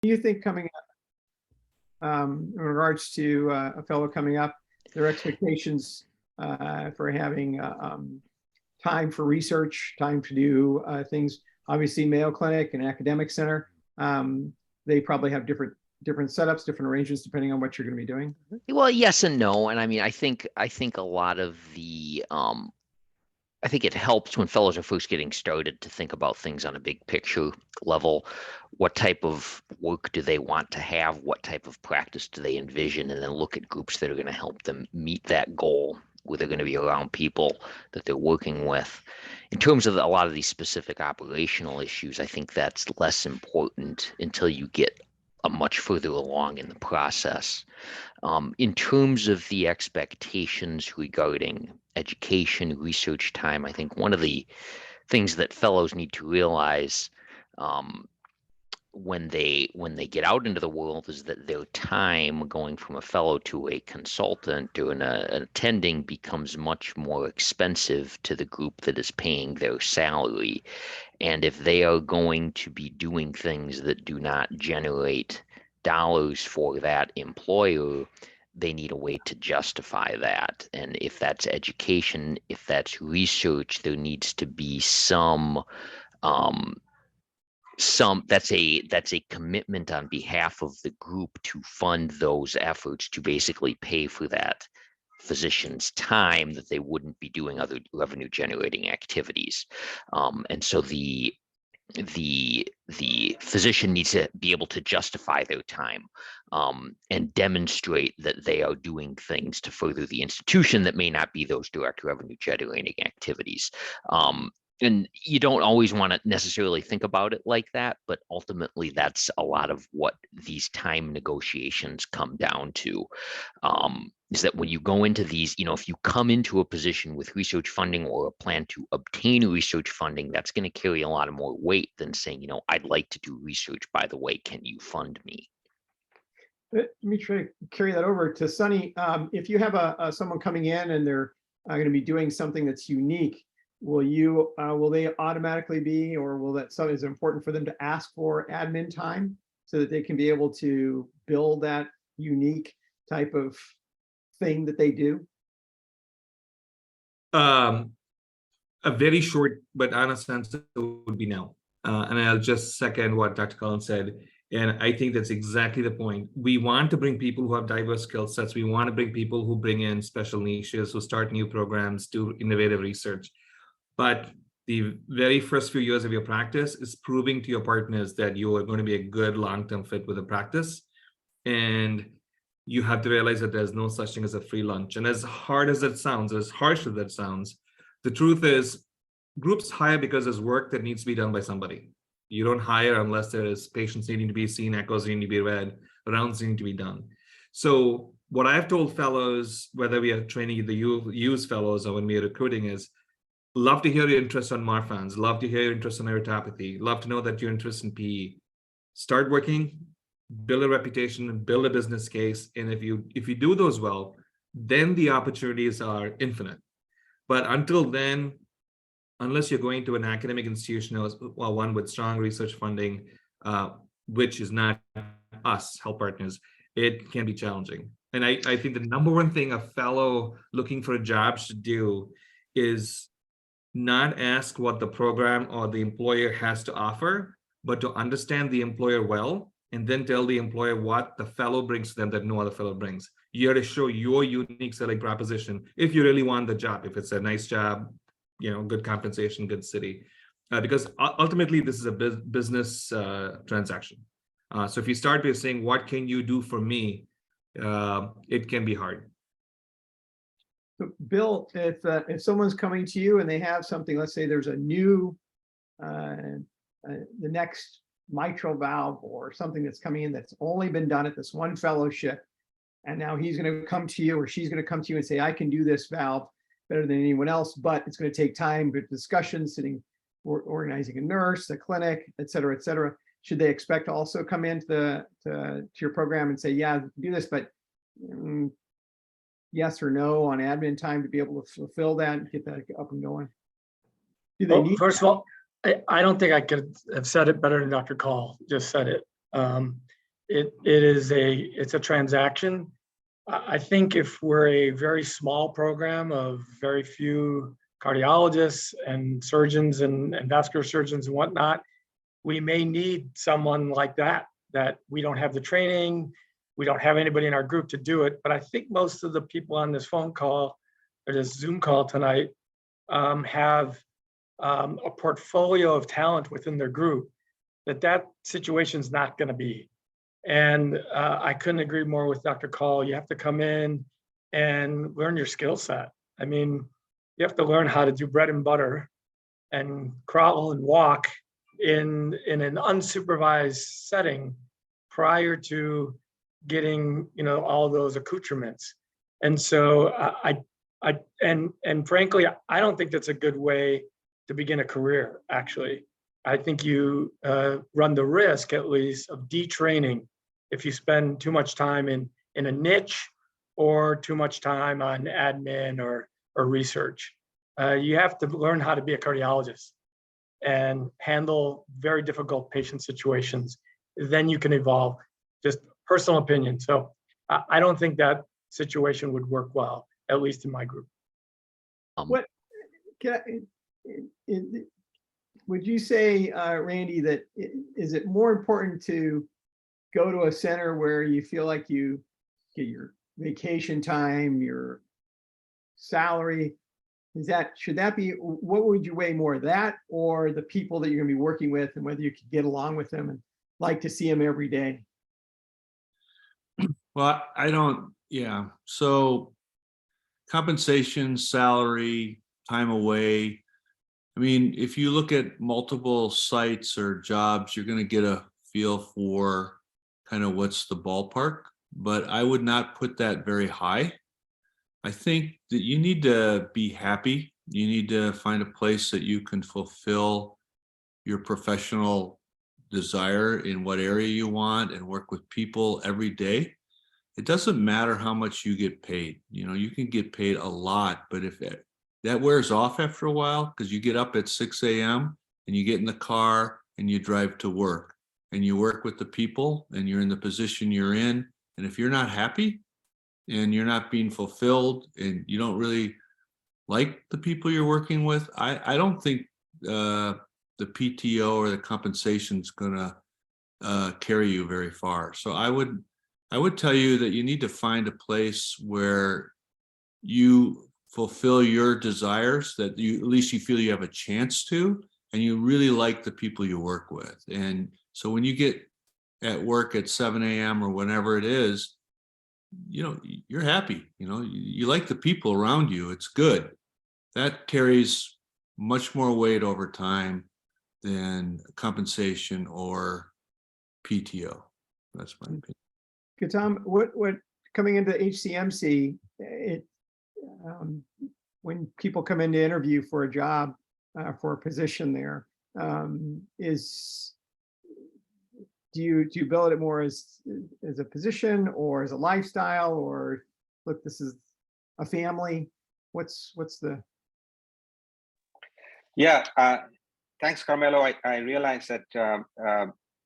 do you think coming up in regards to a fellow coming up, their expectations for having time for research, time to do things? Obviously, Mayo Clinic and academic center, they probably have different setups, different arrangements depending on what you're going to be doing. Well, yes and no. And I mean, I think a lot of the I think it helps when fellows are first getting started to think about things on a big picture level. What type of work do they want to have? What type of practice do they envision? And then look at groups that are going to help them meet that goal, where they're going to be around people that they're working with. In terms of a lot of these specific operational issues, I think that's less important until you get much further along in the process. In terms of the expectations regarding education, research time, I think one of the things that fellows need to realize when they get out into the world is that their time going from a fellow to a consultant or an attending becomes much more expensive to the group that is paying their salary. And if they are going to be doing things that do not generate dollars for that employer, they need a way to justify that. And if that's education, if that's research, there needs to be some that's a commitment on behalf of the group to fund those efforts, to basically pay for that physician's time that they wouldn't be doing other revenue generating activities. And so the physician needs to be able to justify their time and demonstrate that they are doing things to further the institution that may not be those direct revenue generating activities. And you don't always want to necessarily think about it like that, but ultimately that's a lot of what these time negotiations come down to. Is that when you go into these, if you come into a position with research funding or a plan to obtain research funding, that's going to carry a lot of more weight than saying, I'd like to do research, by the way, can you fund me? Let me try to carry that over to Sunny. If you have someone coming in and they're going to be doing something that's unique, will they automatically be, or will that something is important for them to ask for admin time so that they can be able to build that unique type of thing that they do? A very short but honest answer would be no. And I'll just second what Dr. Cullen said. And I think that's exactly the point. We want to bring people who have diverse skill sets. We want to bring people who bring in special niches, who start new programs, do innovative research. But the very first few years of your practice is proving to your partners that you are going to be a good long-term fit with the practice. And you have to realize that there's no such thing as a free lunch. And as hard as it sounds, as harsh as that sounds, the truth is groups hire because there's work that needs to be done by somebody. You don't hire unless there is patients needing to be seen, echoes needing to be read, rounds needing to be done. So what I've told fellows, whether we are training the use fellows or when we are recruiting, is love to hear your interest on Marfan's, love to hear your interest in neuropathy, love to know that you're interested in PE. Start working, build a reputation, build a business case. And if you do those well, then the opportunities are infinite. But until then, unless you're going to an academic institution or one with strong research funding, which is not us, Health Partners, it can be challenging. And I think the number one thing a fellow looking for a job should do is not ask what the program or the employer has to offer, but to understand the employer well, and then tell the employer what the fellow brings to them that no other fellow brings. You have to show your unique selling proposition if you really want the job, if it's a nice job, good compensation, good city, because ultimately this is a business transaction. So if you start by saying, what can you do for me? It can be hard. So Bill, if someone's coming to you and they have something, let's say there's a new, the next mitral valve or something that's coming in that's only been done at this one fellowship, and now he's going to come to you or she's going to come to you and say, I can do this valve better than anyone else, but it's going to take time, good discussion, sitting, or organizing a nurse, a clinic, et cetera, et cetera. Should they expect to also come into to your program and say, yeah, I can do this, but yes or no on admin time to be able to fulfill that and get that up and going? Do they need first of all, I don't think I could have said it better than Dr. Call just said it. it's a transaction. I think if we're a very small program of very few cardiologists and surgeons and vascular surgeons and whatnot, we may need someone like that we don't have the training, we don't have anybody in our group to do it. But I think most of the people on this phone call or this Zoom call tonight have a portfolio of talent within their group that situation is not going to be. And I couldn't agree more with Dr. Call. You have to come in and learn your skill set. I mean, you have to learn how to do bread and butter and crawl and walk in an unsupervised setting prior to getting, all those accoutrements. And so and frankly, I don't think that's a good way to begin a career, actually. I think you run the risk, at least, of detraining if you spend too much time in a niche or too much time on admin or research. You have to learn how to be a cardiologist and handle very difficult patient situations. Then you can evolve. Just personal opinion. So I don't think that situation would work well, at least in my group. What would you say, Randy, that is it more important to go to a center where you feel like you get your vacation time, your salary? Should that be, what would you weigh more, that or the people that you're gonna be working with and whether you could get along with them and like to see them every day? Well, I don't, yeah. So compensation, salary, time away. I mean, if you look at multiple sites or jobs, you're going to get a feel for kind of what's the ballpark, but I would not put that very high. I think that you need to be happy. You need to find a place that you can fulfill your professional desire in what area you want and work with people every day. It doesn't matter how much you get paid. You can get paid a lot, but if that wears off after a while, because you get up at 6 a.m. and you get in the car and you drive to work and you work with the people and you're in the position you're in. And if you're not happy and you're not being fulfilled and you don't really like the people you're working with, I don't think the PTO or the compensation is going to carry you very far. So I would tell you that you need to find a place where you fulfill your desires, that at least you feel you have a chance to, and you really like the people you work with. And so when you get at work at 7 a.m. or whenever it is, you're happy, you like the people around you. It's good. That carries much more weight over time than compensation or PTO. That's my opinion. Good, Tom. What coming into HCMC, when people come in to interview for a job, for a position there, do you build it more as a position or as a lifestyle, or look, this is a family? What's the? Yeah, thanks, Carmelo. I realize that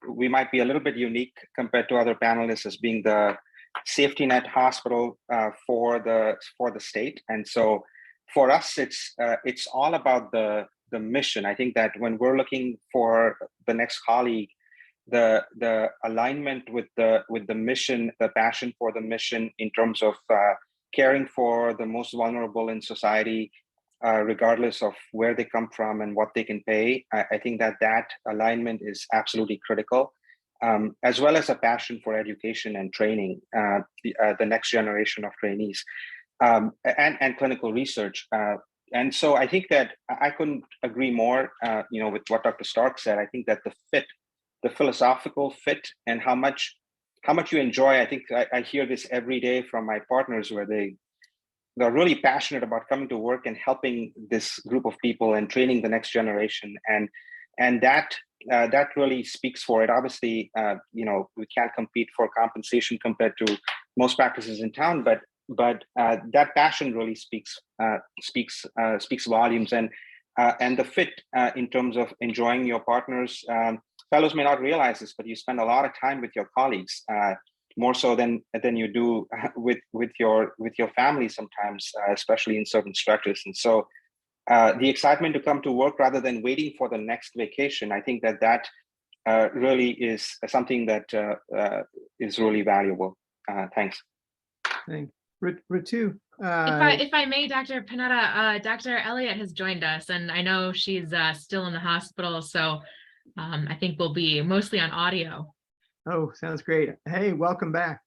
we might be a little bit unique compared to other panelists as being the safety net hospital for the state, and so for us, it's all about the mission. I think that when we're looking for the next colleague, the alignment with the mission, the passion for the mission in terms of caring for the most vulnerable in society, regardless of where they come from and what they can pay. I think that alignment is absolutely critical, as well as a passion for education and training, the next generation of trainees, and clinical research. And so I think that I couldn't agree more, with what Dr. Stark said. I think that the fit, the philosophical fit, and how much you enjoy. I think I hear this every day from my partners where they're really passionate about coming to work and helping this group of people and training the next generation. And that really speaks for it. Obviously, we can't compete for compensation compared to most practices in town, but that passion really speaks volumes, and the fit in terms of enjoying your partners, fellows may not realize this, but you spend a lot of time with your colleagues, more so than you do with your family sometimes, especially in certain structures. And so the excitement to come to work rather than waiting for the next vacation, I think that really is something that is really valuable. Thanks. Thanks. Ritu. If I may, Dr. Panetta, Dr. Elliott has joined us, and I know she's still in the hospital, so I think we'll be mostly on audio. Oh, sounds great. Hey, welcome back.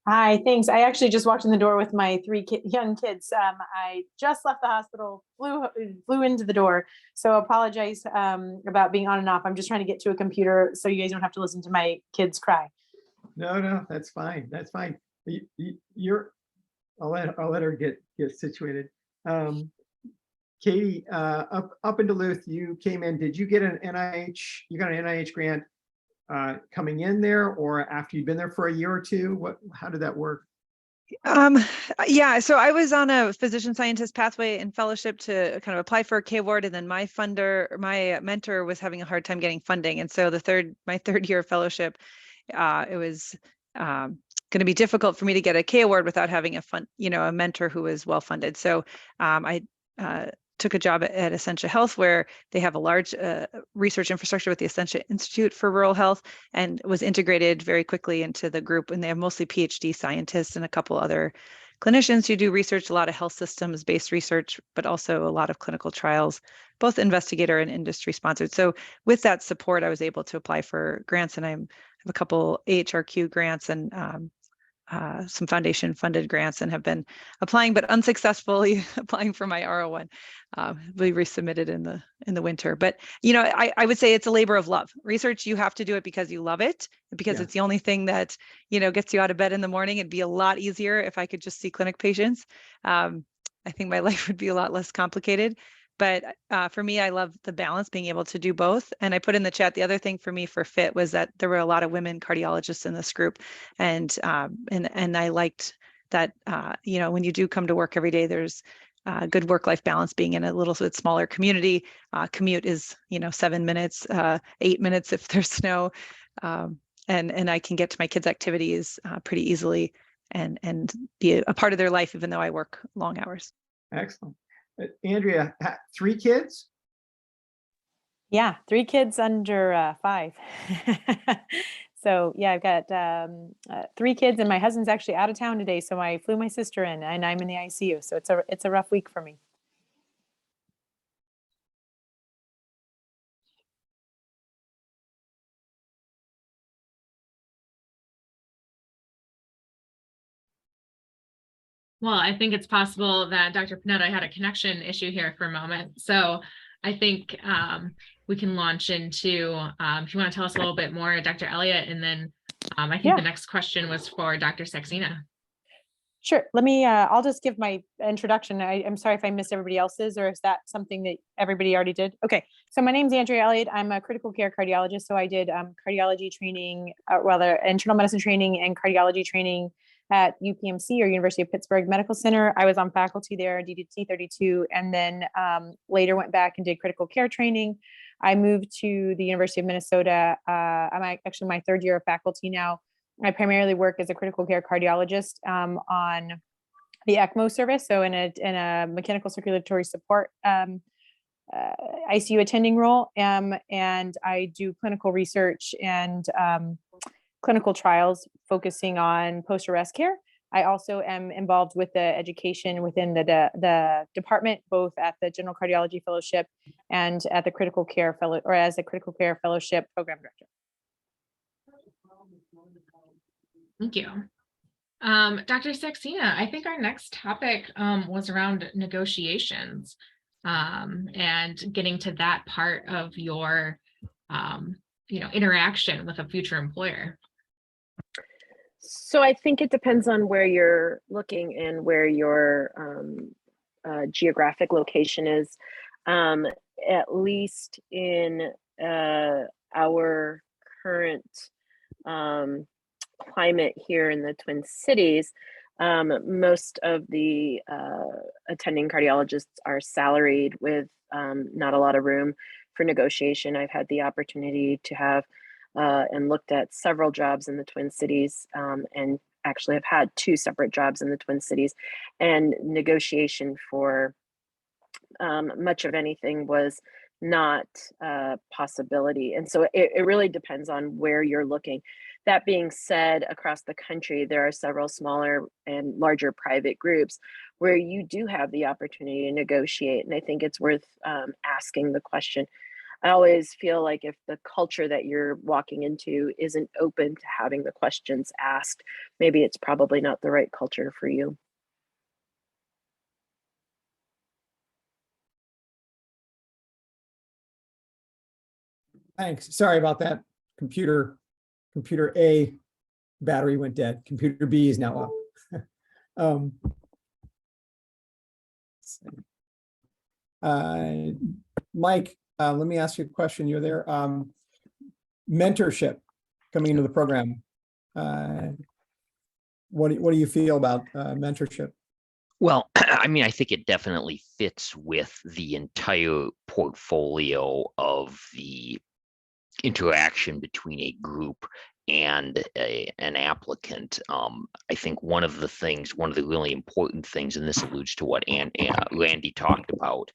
Hi, thanks. I actually just walked in the door with my three young kids. I just left the hospital, flew into the door. So apologize about being on and off. I'm just trying to get to a computer so you guys don't have to listen to my kids cry. No, that's fine. That's fine. I'll let her get situated. Katie, up in Duluth, you came in. Did you get an NIH? You got an NIH grant coming in there, or after you've been there for a year or two? How did that work? Yeah, so I was on a physician scientist pathway in fellowship to kind of apply for a K award, and then my mentor was having a hard time getting funding, and so my third year of fellowship, it was going to be difficult for me to get a K award without having a mentor who was well funded. So I took a job at Essentia Health, where they have a large research infrastructure with the Essentia Institute for Rural Health, and was integrated very quickly into the group. And they have mostly PhD scientists and a couple other clinicians who do research, a lot of health systems based research, but also a lot of clinical trials, both investigator and industry sponsored. So with that support, I was able to apply for grants, and I have a couple AHRQ grants and some foundation funded grants, and have been applying, but unsuccessfully applying for my R01. We resubmitted in the winter. But I would say it's a labor of love. Research, you have to do it because you love it, because it's the only thing that gets you out of bed in the morning. It'd be a lot easier if I could just see clinic patients. I think my life would be a lot less complicated. But for me, I love the balance, being able to do both. And I put in the chat, the other thing for me for FIT was that there were a lot of women cardiologists in this group. And I liked that, when you do come to work every day, there's good work-life balance, being in a little bit smaller community. Commute is, 7 minutes, 8 minutes if there's snow. And I can get to my kids' activities pretty easily and be a part of their life, even though I work long hours. Excellent. Andrea, 3 kids? Yeah, 3 kids under 5. So yeah, I've got 3 kids, and my husband's actually out of town today, so I flew my sister in, and I'm in the ICU. So it's a rough week for me. Well, I think it's possible that Dr. Panetta had a connection issue here for a moment. So I think we can launch into, if you want to tell us a little bit more, Dr. Elliott, and then I think the next question was for Dr. Saxena. Sure. Let me, I'll just give my introduction. I'm sorry if I missed everybody else's, or is that something that everybody already did? Okay. So my name is Andrea Elliott. I'm a critical care cardiologist. So I did cardiology training, internal medicine training and cardiology training at UPMC, or University of Pittsburgh Medical Center. I was on faculty there, DDT 32, and then later went back and did critical care training. I moved to the University of Minnesota. I'm actually my 3rd year of faculty now. I primarily work as a critical care cardiologist on the ECMO service, so in a mechanical circulatory support ICU attending role, and I do clinical research and clinical trials focusing on post-arrest care. I also am involved with the education within the department, both at the General Cardiology Fellowship and at the Critical Care Fellow, or as a Critical Care Fellowship Program Director. Thank you. Dr. Saxena, I think our next topic was around negotiations and getting to that part of your interaction with a future employer. So I think it depends on where you're looking and where your geographic location is. At least in our current climate here in the Twin Cities, most of the attending cardiologists are salaried with not a lot of room for negotiation. I've had the opportunity to have and looked at several jobs in the Twin Cities, and actually have had 2 separate jobs in the Twin Cities, and negotiation for much of anything was not a possibility. And so it really depends on where you're looking. That being said, across the country, there are several smaller and larger private groups where you do have the opportunity to negotiate. And I think it's worth asking the question. I always feel like if the culture that you're walking into isn't open to having the questions asked, maybe it's probably not the right culture for you. Thanks. Sorry about that. Computer A battery went dead. Computer B is now up. Mike, let me ask you a question. You're there. Mentorship coming into the program. What do you feel about mentorship? Well, I mean, I think it definitely fits with the entire portfolio of the interaction between a group and an applicant. I think one of the really important things, and this alludes to what Randy talked about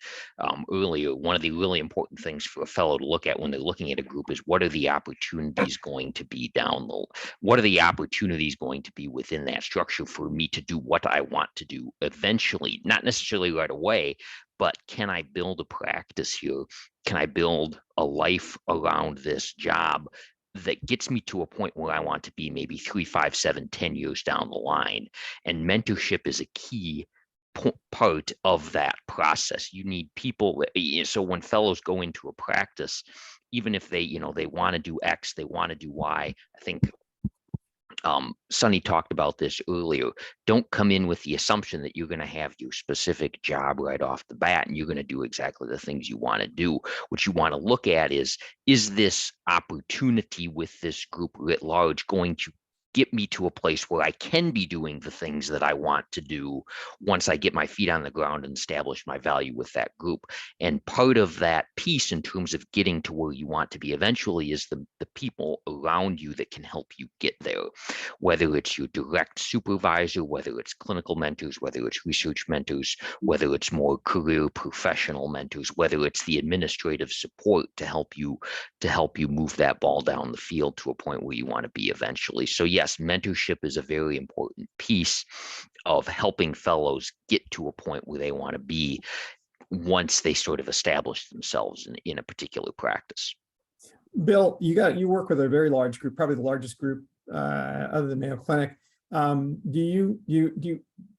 earlier, one of the really important things for a fellow to look at when they're looking at a group is what are the opportunities going to be down low? What are the opportunities going to be within that structure for me to do what I want to do eventually, not necessarily right away, but can I build a practice here? Can I build a life around this job that gets me to a point where I want to be maybe 3, 5, 7, 10 years down the line? And mentorship is a key part of that process. You need people. So when fellows go into a practice, even if they want to do X, they want to do Y, I think Sonny talked about this earlier. Don't come in with the assumption that you're going to have your specific job right off the bat and you're going to do exactly the things you want to do. What you want to look at is this opportunity with this group writ large going to get me to a place where I can be doing the things that I want to do once I get my feet on the ground and establish my value with that group. And part of that piece in terms of getting to where you want to be eventually is the people around you that can help you get there, whether it's your direct supervisor, whether it's clinical mentors, whether it's research mentors, whether it's more career professional mentors, whether it's the administrative support to help you move that ball down the field to a point where you want to be eventually. So yes, mentorship is a very important piece of helping fellows get to a point where they want to be once they sort of establish themselves in a particular practice. Bill, you work with a very large group, probably the largest group other than Mayo Clinic.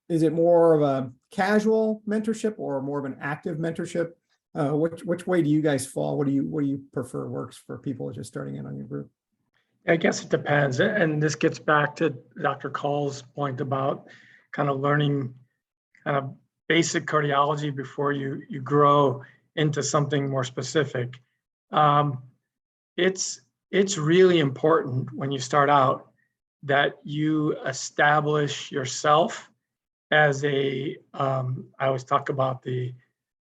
Is it more of a casual mentorship or more of an active mentorship? Which way do you guys fall? What do you prefer works for people just starting in on your group? I guess it depends. And this gets back to Dr. Call's point about kind of learning kind of basic cardiology before you grow into something more specific. It's really important when you start out that you establish yourself as I always talk about the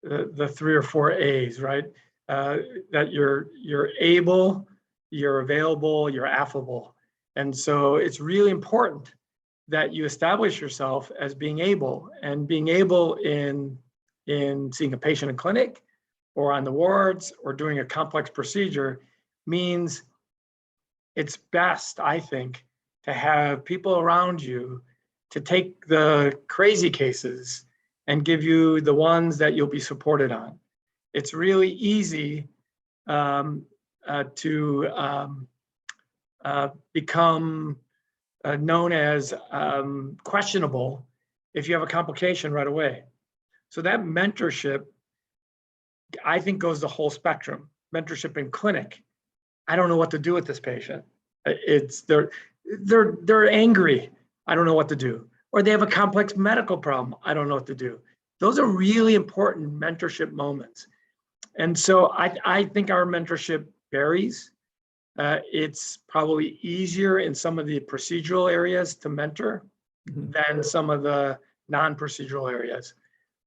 3 or 4 A's, right? That you're able, you're available, you're affable. And so it's really important that you establish yourself as being able, and being able in seeing a patient in clinic or on the wards or doing a complex procedure means it's best, I think, to have people around you to take the crazy cases and give you the ones that you'll be supported on. It's really easy to become known as questionable if you have a complication right away. So that mentorship, I think, goes the whole spectrum. Mentorship in clinic. I don't know what to do with this patient. They're angry. I don't know what to do. Or they have a complex medical problem. I don't know what to do. Those are really important mentorship moments. And so I think our mentorship varies. It's probably easier in some of the procedural areas to mentor than some of the non-procedural areas.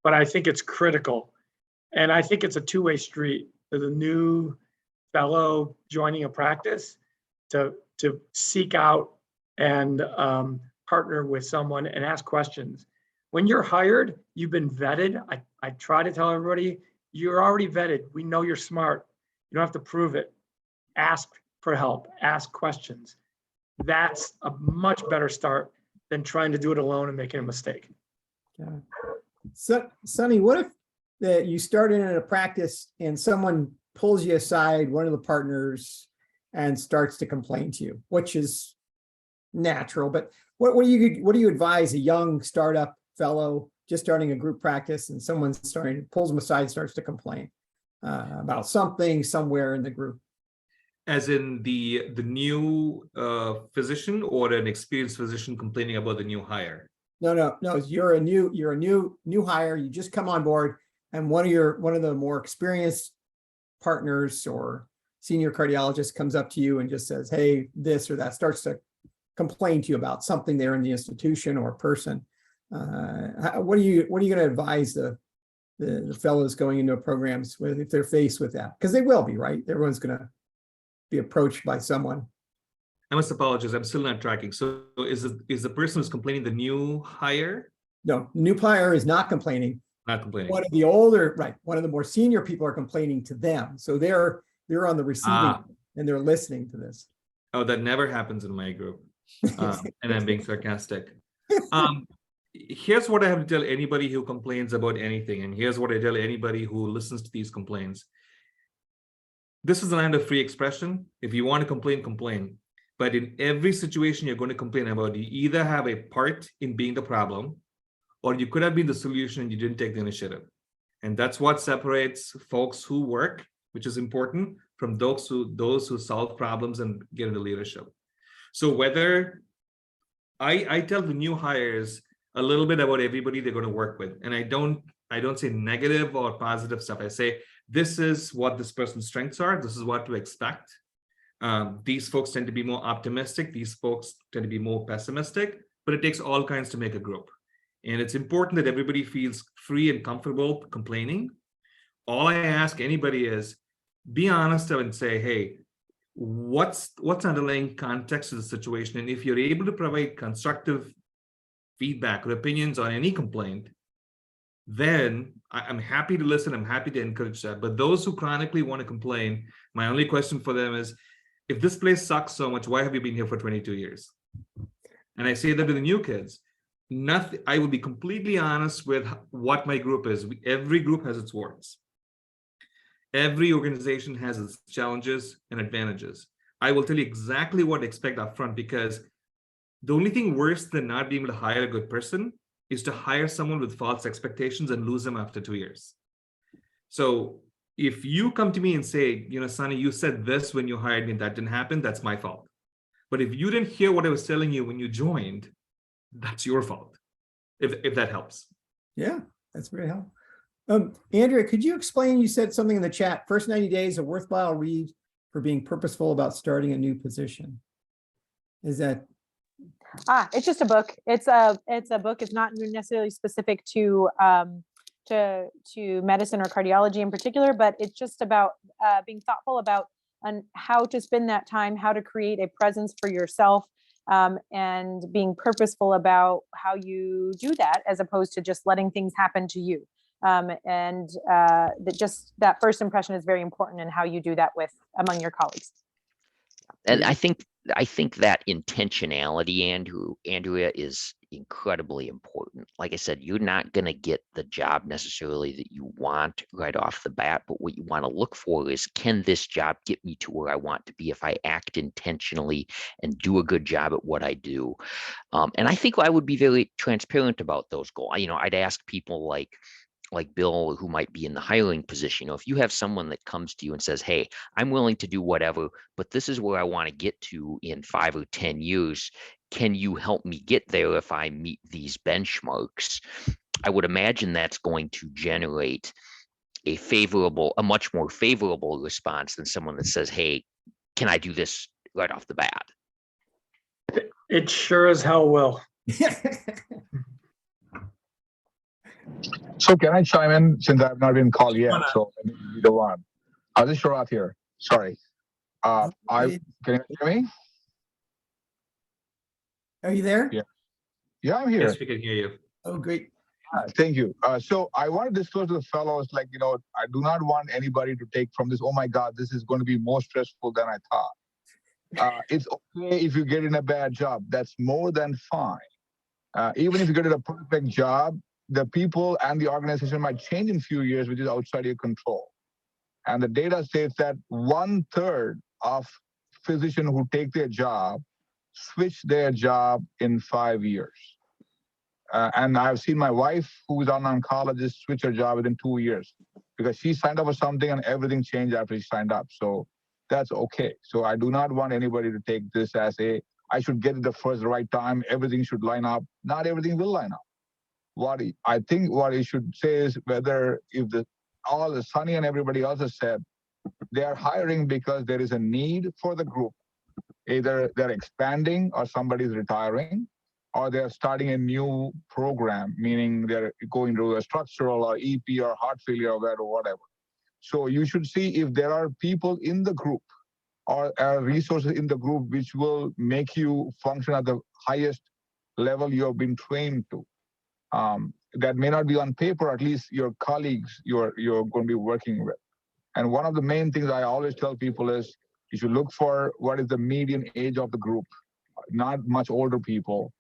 But I think it's critical. And I think it's a two-way street. to the new fellow joining a practice to seek out and partner with someone and ask questions. When you're hired, you've been vetted. I try to tell everybody, you're already vetted. We know you're smart. You don't have to prove it. Ask for help, ask questions. That's a much better start than trying to do it alone and making a mistake. Yeah. So, Sonny, what if you started in a practice and someone pulls you aside, one of the partners, and starts to complain to you, which is natural, but what do you advise a young startup fellow just starting a group practice and someone pulls them aside and starts to complain about something somewhere in the group? As in the new physician or an experienced physician complaining about the new hire? No. You're a new hire. You just come on board, and one of the more experienced partners or senior cardiologist comes up to you and just says, "Hey, this or that," starts to complain to you about something there in the institution or person. What are you going to advise the fellows going into programs with if they're faced with that? Because they will be, right? Everyone's going to be approached by someone. I must apologize. I'm still not tracking. So is the person who's complaining the new hire? No, new hire is not complaining. Not complaining. One of the older, right? One of the more senior people are complaining to them. So they're on the receiving end and they're listening to this. Oh, that never happens in my group. And I'm being sarcastic. Here's what I have to tell anybody who complains about anything. And here's what I tell anybody who listens to these complaints. This is a land of free expression. If you want to complain, complain. But in every situation you're going to complain about, you either have a part in being the problem, or you could have been the solution and you didn't take the initiative. And that's what separates folks who work, which is important, from those who solve problems and get into leadership. So whether I tell the new hires a little bit about everybody they're going to work with, and I don't say negative or positive stuff. I say, this is what this person's strengths are. This is what to expect. These folks tend to be more optimistic. These folks tend to be more pessimistic, but it takes all kinds to make a group. And it's important that everybody feels free and comfortable complaining. All I ask anybody is be honest and say, hey, what's underlying context of the situation? And if you're able to provide constructive feedback or opinions on any complaint, then I'm happy to listen. I'm happy to encourage that. But those who chronically want to complain, my only question for them is, if this place sucks so much, why have you been here for 22 years? And I say that to the new kids. I will be completely honest with what my group is. Every group has its warts. Every organization has its challenges and advantages. I will tell you exactly what to expect up front, because the only thing worse than not being able to hire a good person is to hire someone with false expectations and lose them after 2 years. So if you come to me and say, Sonny, you said this when you hired me, that didn't happen, that's my fault. But if you didn't hear what I was telling you when you joined, that's your fault, if that helps. Yeah, that's very helpful. Andrea, could you explain, you said something in the chat, first 90 days, a worthwhile read for being purposeful about starting a new position. Is that? It's just a book. It's a book. It's not necessarily specific to medicine or cardiology in particular, but it's just about being thoughtful about how to spend that time, how to create a presence for yourself, and being purposeful about how you do that, as opposed to just letting things happen to you. That first impression is very important in how you do that among your colleagues. And I think that intentionality, Andrea, is incredibly important. Like I said, you're not going to get the job necessarily that you want right off the bat, but what you want to look for is, can this job get me to where I want to be if I act intentionally and do a good job at what I do? And I think I would be very transparent about those goals. I'd ask people like Bill, who might be in the hiring position, if you have someone that comes to you and says, hey, I'm willing to do whatever, but this is where I want to get to in 5 or 10 years. Can you help me get there if I meet these benchmarks? I would imagine that's going to generate a much more favorable response than someone that says, hey, can I do this right off the bat? It sure as hell will. So can I chime in, since I've not been called yet? So either one. This is Sharath here. Sorry. Can you hear me? Are you there? Yeah. Yeah, I'm here. Yes, we can hear you. Oh, great. Thank you. So I want to disclose to the fellows, like, I do not want anybody to take from this, oh my God, this is going to be more stressful than I thought. It's okay if you get in a bad job. That's more than fine. Even if you get in a perfect job, the people and the organization might change in a few years, which is outside your control. And the data states that 1/3 of physicians who take their job switch their job in 5 years. And I've seen my wife, who is an oncologist, switch her job within 2 years because she signed up for something and everything changed after she signed up. So that's okay. So I do not want anybody to take this as I should get it the first right time. Everything should line up. Not everything will line up. I think what you should say is whether if all the Sunny and everybody else has said, they are hiring because there is a need for the group. Either they're expanding or somebody's retiring, or they're starting a new program, meaning they're going to a structural or EP or heart failure or whatever. So you should see if there are people in the group or resources in the group which will make you function at the highest level you have been trained to. That may not be on paper, at least your colleagues you're going to be working with. And one of the main things I always tell people is you should look for what is the median age of the group, not much older people,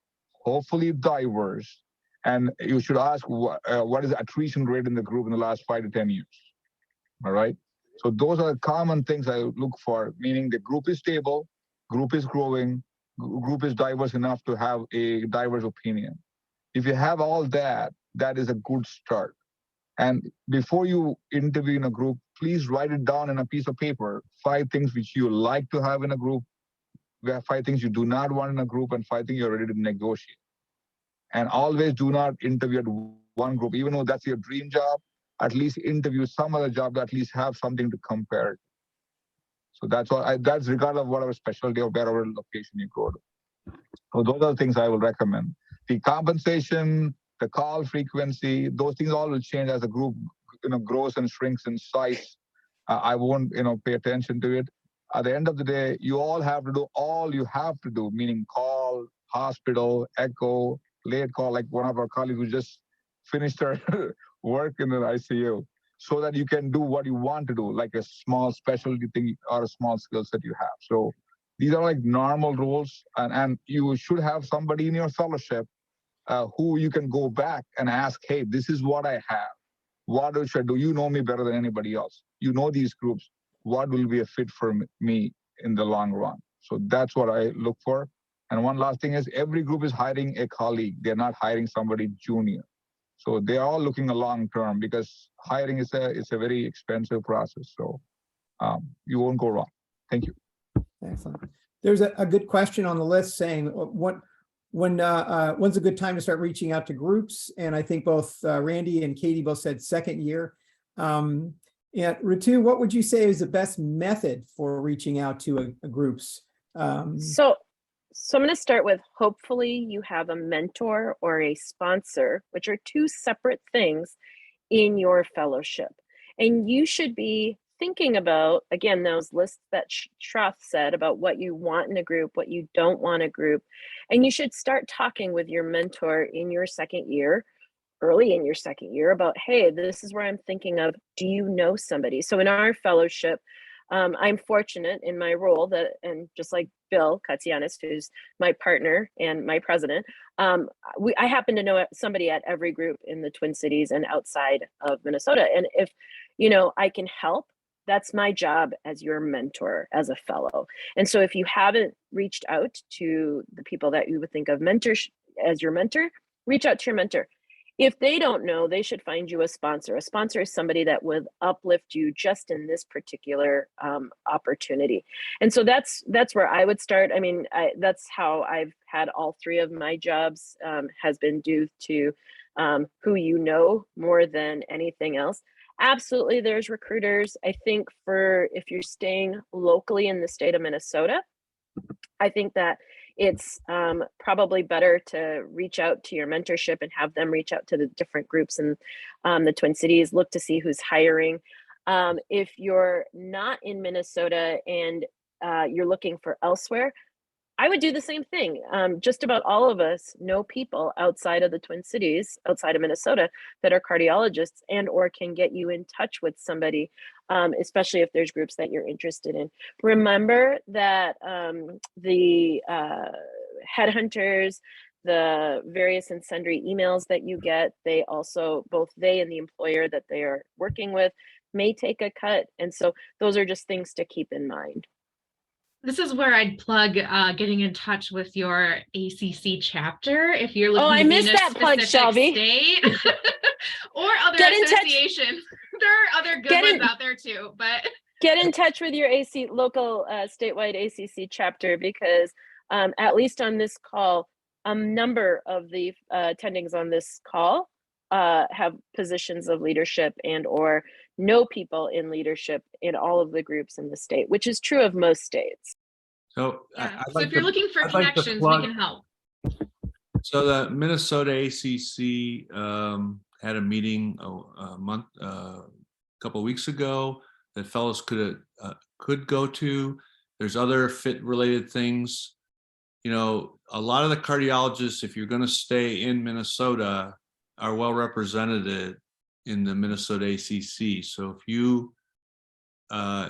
hopefully diverse, and you should ask what is the attrition rate in the group in the last 5 to 10 years. All right. So those are the common things I look for, meaning the group is stable, group is growing, group is diverse enough to have a diverse opinion. If you have all that, that is a good start. And before you interview in a group, please write it down in a piece of paper. 5 things which you like to have in a group, 5 things you do not want in a group, and 5 things you're ready to negotiate. And always do not interview at one group, even though that's your dream job. At least interview some other job to at least have something to compare. So that's all. That's regardless of whatever specialty or wherever location you go to. So those are the things I will recommend. The compensation, the call frequency, those things all will change as the group grows and shrinks in size. I won't pay attention to it. At the end of the day, you all have to do all you have to do, meaning call, hospital, echo, late call, like one of our colleagues who just finished her work in the ICU, so that you can do what you want to do, like a small specialty thing or a small skill set you have. So these are like normal rules, and you should have somebody in your fellowship who you can go back and ask, hey, this is what I have. What should I do? You know me better than anybody else. You know these groups. What will be a fit for me in the long run? So that's what I look for. And one last thing is every group is hiring a colleague. They're not hiring somebody junior. So they're all looking a long term because hiring is a very expensive process. So you won't go wrong. Thank you. Excellent. There's a good question on the list saying when's a good time to start reaching out to groups? And I think both Randy and Katie both said second year. And Ritu, what would you say is the best method for reaching out to groups? So I'm going to start with, hopefully you have a mentor or a sponsor, which are 2 separate things in your fellowship. And you should be thinking about, again, those lists that Shrath said about what you want in a group, what you don't want a group. And you should start talking with your mentor in your second year, early in your second year, about, hey, this is where I'm thinking of, do you know somebody? So in our fellowship, I'm fortunate in my role that, and just like Bill Katsianis, who's my partner and my president, I happen to know somebody at every group in the Twin Cities and outside of Minnesota. And if, I can help, that's my job as your mentor, as a fellow. And so if you haven't reached out to the people that you would think of as your mentor, reach out to your mentor. If they don't know, they should find you a sponsor. A sponsor is somebody that would uplift you just in this particular opportunity. And so that's where I would start. I mean, that's how I've had all 3 of my jobs, has been due to who you know more than anything else. Absolutely, there's recruiters. I think if you're staying locally in the state of Minnesota, I think that it's probably better to reach out to your mentorship and have them reach out to the different groups in the Twin Cities, look to see who's hiring. If you're not in Minnesota and you're looking for elsewhere, I would do the same thing. Just about all of us know people outside of the Twin Cities, outside of Minnesota, that are cardiologists and or can get you in touch with somebody, especially if there's groups that you're interested in. Remember that the headhunters, the various and sundry emails that you get, they also, both they and the employer that they are working with may take a cut. And so those are just things to keep in mind. This is where I'd plug getting in touch with your ACC chapter if you're looking Oh, I to be missed in a that plug, specific Shelby. state or other Get in touch. associations. There are other good ones out there too, but Get in touch with your local statewide ACC chapter, because at least on this call, a number of the attendings on this call have positions of leadership and or know people in leadership in all of the groups in the state, which is true of most states. So, yeah. I'd So like if you're to- looking for I'd like to connections, plug- we can help. So the Minnesota ACC had a meeting a couple of weeks ago that fellows could go to. There's other fit related things. You know, a lot of the cardiologists, if you're going to stay in Minnesota, are well represented in the Minnesota ACC. So if you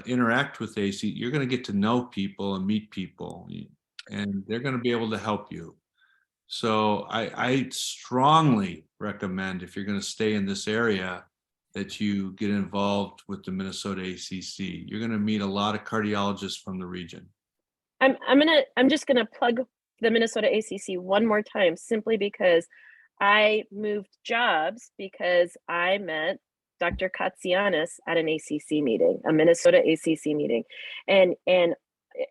interact with AC, you're going to get to know people and meet people, and they're going to be able to help you. So I strongly recommend, if you're going to stay in this area, that you get involved with the Minnesota ACC. You're going to meet a lot of cardiologists from the region. I'm just gonna plug the Minnesota ACC one more time, simply because I moved jobs because I met Dr. Katsianis at an ACC meeting, a Minnesota ACC meeting, and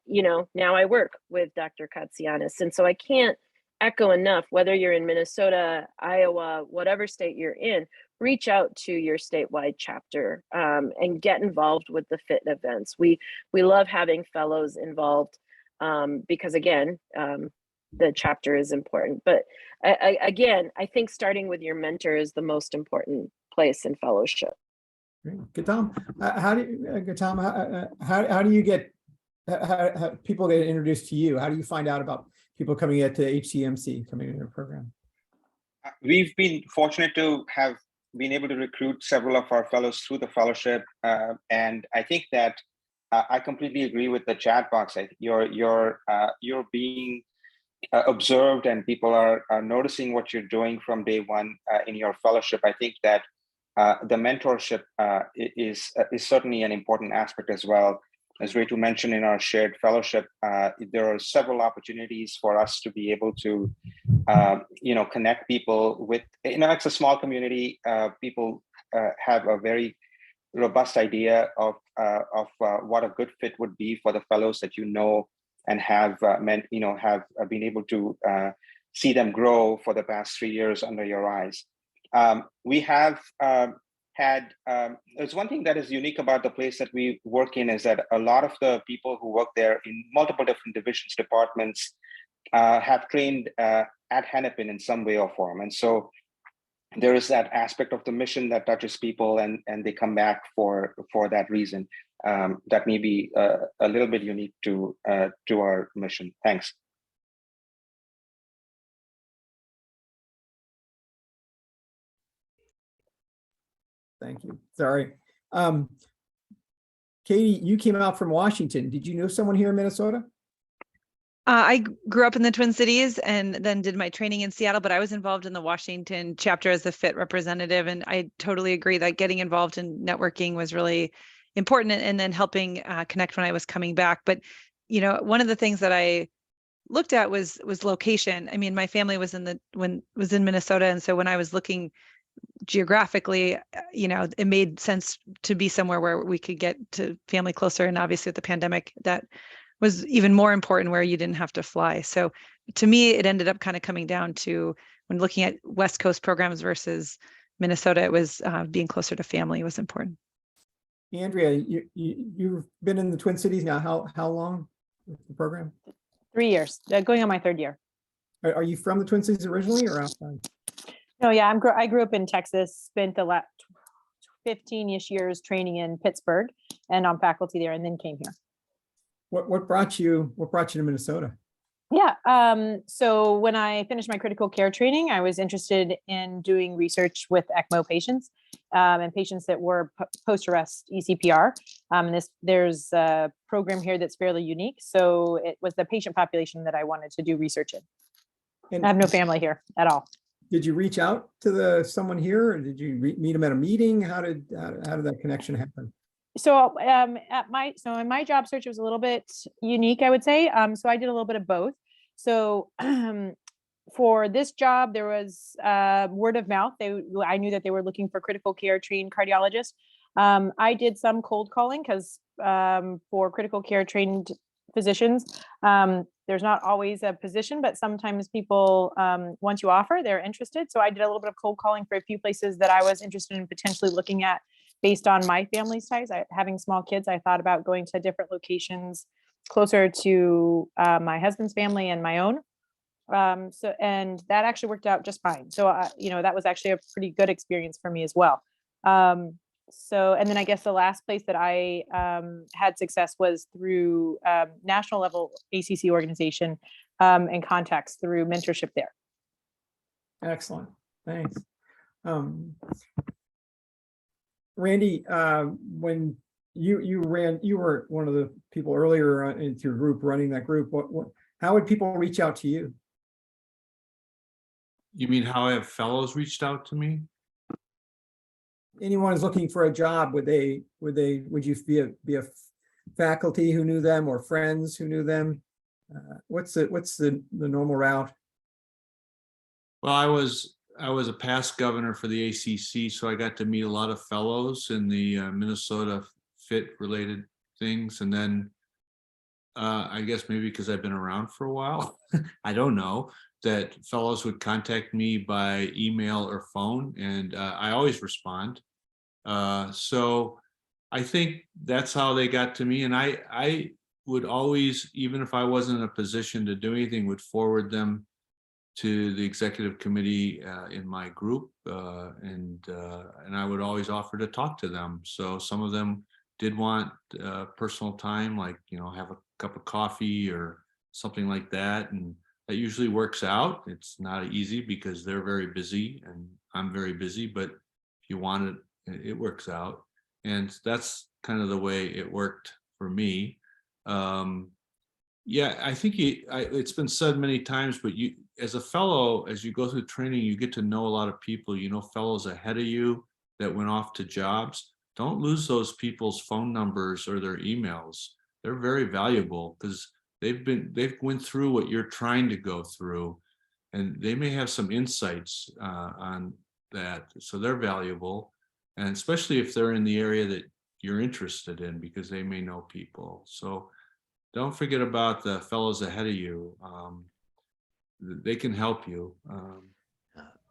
you know, now I work with Dr. Katsianis, and so I can't echo enough, whether you're in Minnesota, Iowa, whatever state you're in, reach out to your statewide chapter and get involved with the FIT events. We love having fellows involved because again, the chapter is important. But again, I think starting with your mentor is the most important place in fellowship. Great. Gautam, how do you get how people get introduced to you? How do you find out about people coming into HCMC, coming into your program? We've been fortunate to have been able to recruit several of our fellows through the fellowship, and I think that I completely agree with the chat box. You're being observed, and people are noticing what you're doing from day one in your fellowship. I think that the mentorship is certainly an important aspect as well. As Ritu mentioned, in our shared fellowship, there are several opportunities for us to be able to, connect people with, it's a small community. People have a very robust idea of what a good fit would be for the fellows that and have been able to see them grow for the past 3 years under your eyes. We have there's one thing that is unique about the place that we work in, is that a lot of the people who work there in multiple different divisions, departments, have trained at Hennepin in some way or form. And so there is that aspect of the mission that touches people, and they come back for that reason. That may be a little bit unique to our mission. Thanks. Thank you. Sorry. Katie, you came out from Washington. Did you know someone here in Minnesota? I grew up in the Twin Cities and then did my training in Seattle, but I was involved in the Washington chapter as a FIT representative. And I totally agree that getting involved in networking was really important, and then helping connect when I was coming back. But, one of the things that I looked at was location. I mean, my family was in Minnesota. And so when I was looking geographically, it made sense to be somewhere where we could get to family closer. And obviously with the pandemic, that was even more important, where you didn't have to fly. So to me, it ended up kind of coming down to, when looking at West Coast programs versus Minnesota, it was being closer to family was important. Andrea, you've been in the Twin Cities now. How long with the program? 3 years, going on my third year. Are you from the Twin Cities originally or outside? No, yeah, I grew up in Texas, spent the last 15-ish years training in Pittsburgh and on faculty there, and then came here. What brought you to Minnesota? Yeah, so when I finished my critical care training, I was interested in doing research with ECMO patients and patients that were post-arrest ECPR. And there's a program here that's fairly unique. So it was the patient population that I wanted to do research in. And I have no family here at all. did you reach out to someone here, or did you meet them at a meeting? How did that connection happen? So in my job search, it was a little bit unique, I would say. So I did a little bit of both. So for this job, there was word of mouth. I knew that they were looking for critical care trained cardiologists. I did some cold calling because for critical care trained physicians, there's not always a position, but sometimes people, once you offer, they're interested. So I did a little bit of cold calling for a few places that I was interested in potentially looking at based on my family's ties. Having small kids, I thought about going to different locations closer to my husband's family and my own. And that actually worked out just fine. So, that was actually a pretty good experience for me as well. And then I guess the last place that I had success was through national level ACC organization and contacts through mentorship there. Excellent, thanks. Randy, when you were one of the people earlier into your group running that group. How would people reach out to you? You mean how have fellows reached out to me? Anyone is looking for a job, would you be a faculty who knew them or friends who knew them? What's the normal route? Well, I was a past governor for the ACC, so I got to meet a lot of fellows in the Minnesota fit related things. And then I guess maybe because I've been around for a while, I don't know, that fellows would contact me by email or phone, and I always respond. So I think that's how they got to me. And I would always, even if I wasn't in a position to do anything, would forward them to the executive committee in my group, and I would always offer to talk to them. So some of them did want personal time, like have a cup of coffee or something like that, and that usually works out. It's not easy because they're very busy and I'm very busy, but if you want it, it works out. And that's kind of the way it worked for me. Yeah, I think it's been said many times, but you, as a fellow, as you go through training, you get to know a lot of people. Fellows ahead of you that went off to jobs. Don't lose those people's phone numbers or their emails. They're very valuable because they've went through what you're trying to go through, and they may have some insights on that. So they're valuable, and especially if they're in the area that you're interested in, because they may know people. So don't forget about the fellows ahead of you. They can help you.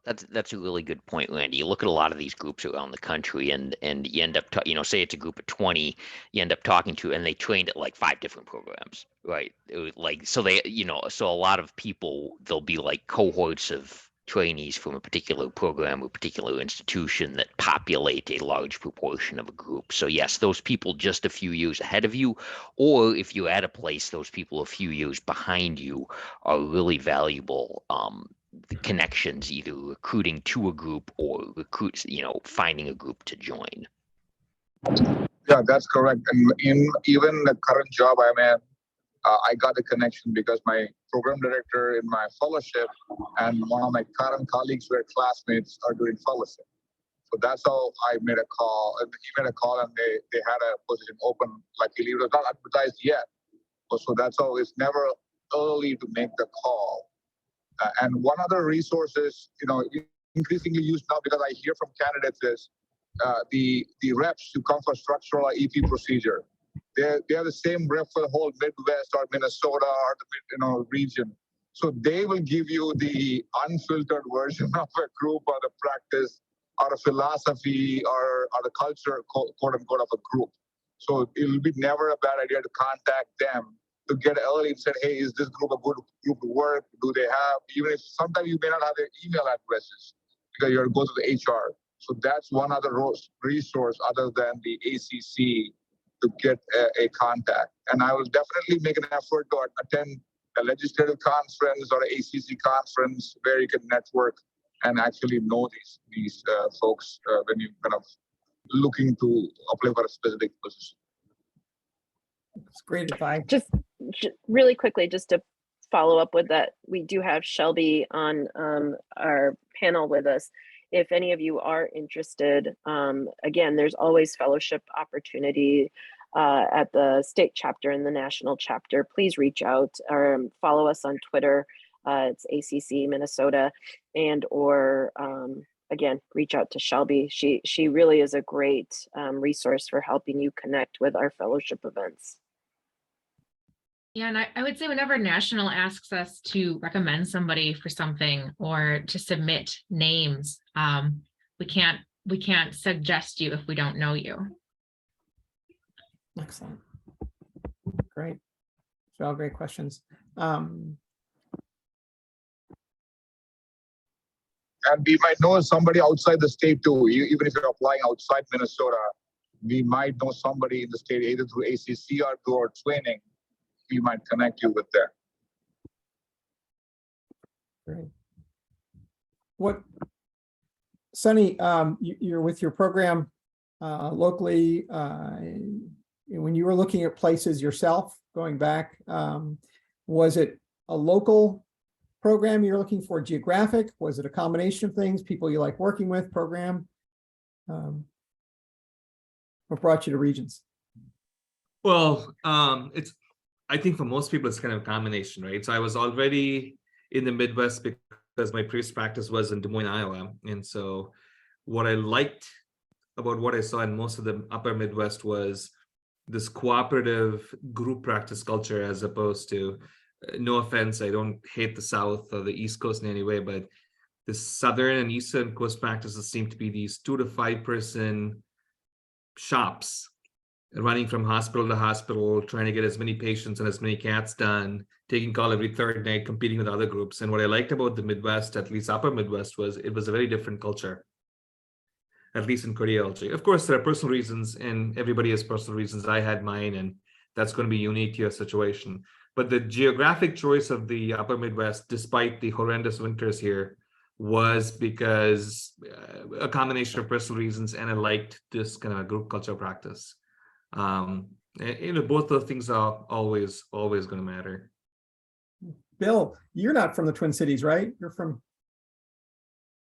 That's a really good point, Randy. You look at a lot of these groups around the country, and you end up, say it's a group of 20, you end up talking to, and they trained at like 5 different programs, right? It was like, so they, so a lot of people, there'll be like cohorts of trainees from a particular program or particular institution that populate a large proportion of a group. So yes, those people just a few years ahead of you, or if you're at a place, those people a few years behind you are really valuable connections, either recruiting to a group or finding a group to join. Yeah, that's correct. And in even the current job I'm in, I got a connection because my program director in my fellowship and one of my current colleagues who are classmates are doing fellowship. So that's how I made a call. And he made a call, and they had a position open. Luckily, it was not advertised yet. So that's how it's never early to make the call. And one other resource is, increasingly used now because I hear from candidates is the reps who come for structural EP procedure. They are the same rep for the whole Midwest or Minnesota or the region. So they will give you the unfiltered version of a group or the practice or a philosophy or the culture, quote unquote, of a group. So it will be never a bad idea to contact them to get early and say, hey, is this group a good group to work? Do they have, even if sometimes you may not have their email addresses because you're going to the HR. So that's one other resource other than the ACC to get a contact. And I will definitely make an effort to attend a legislative conference or an ACC conference where you can network and actually know these folks when you kind of looking to apply for a specific position. It's great advice. Just really quickly, just to follow up with that, we do have Shelby on our panel with us. If any of you are interested, again, there's always fellowship opportunity at the state chapter and the national chapter. Please reach out or follow us on Twitter. It's ACC Minnesota, and or again, reach out to Shelby. She really is a great resource for helping you connect with our fellowship events. Yeah, and I would say whenever National asks us to recommend somebody for something or to submit names, we can't suggest you if we don't know you. Excellent. Great. So all great questions. And we might know somebody outside the state too. Even if you're applying outside Minnesota, we might know somebody in the state either through ACC or through our training. We might connect you with that. Great. What, Sunny, you're with your program locally. When you were looking at places yourself, going back, was it a local program you're looking for, geographic? Was it a combination of things, people you like working with, program? What brought you to Regions? Well, I think for most people, it's kind of a combination, right? So I was already in the Midwest because my previous practice was in Des Moines, Iowa. And so what I liked about what I saw in most of the upper Midwest was this cooperative group practice culture, as opposed to, no offense, I don't hate the South or the East Coast in any way, but the Southern and Eastern Coast practices seem to be these 2 to 5 person shops running from hospital to hospital, trying to get as many patients and as many cats done, taking call every third night, competing with other groups. And what I liked about the Midwest, at least upper Midwest, was it was a very different culture, at least in cardiology. Of course, there are personal reasons, and everybody has personal reasons. I had mine, and that's going to be unique to your situation. But the geographic choice of the upper Midwest, despite the horrendous winters here, was because a combination of personal reasons, and I liked this kind of group culture practice. Both those things are always going to matter. Bill, you're not from the Twin Cities, right? You're from.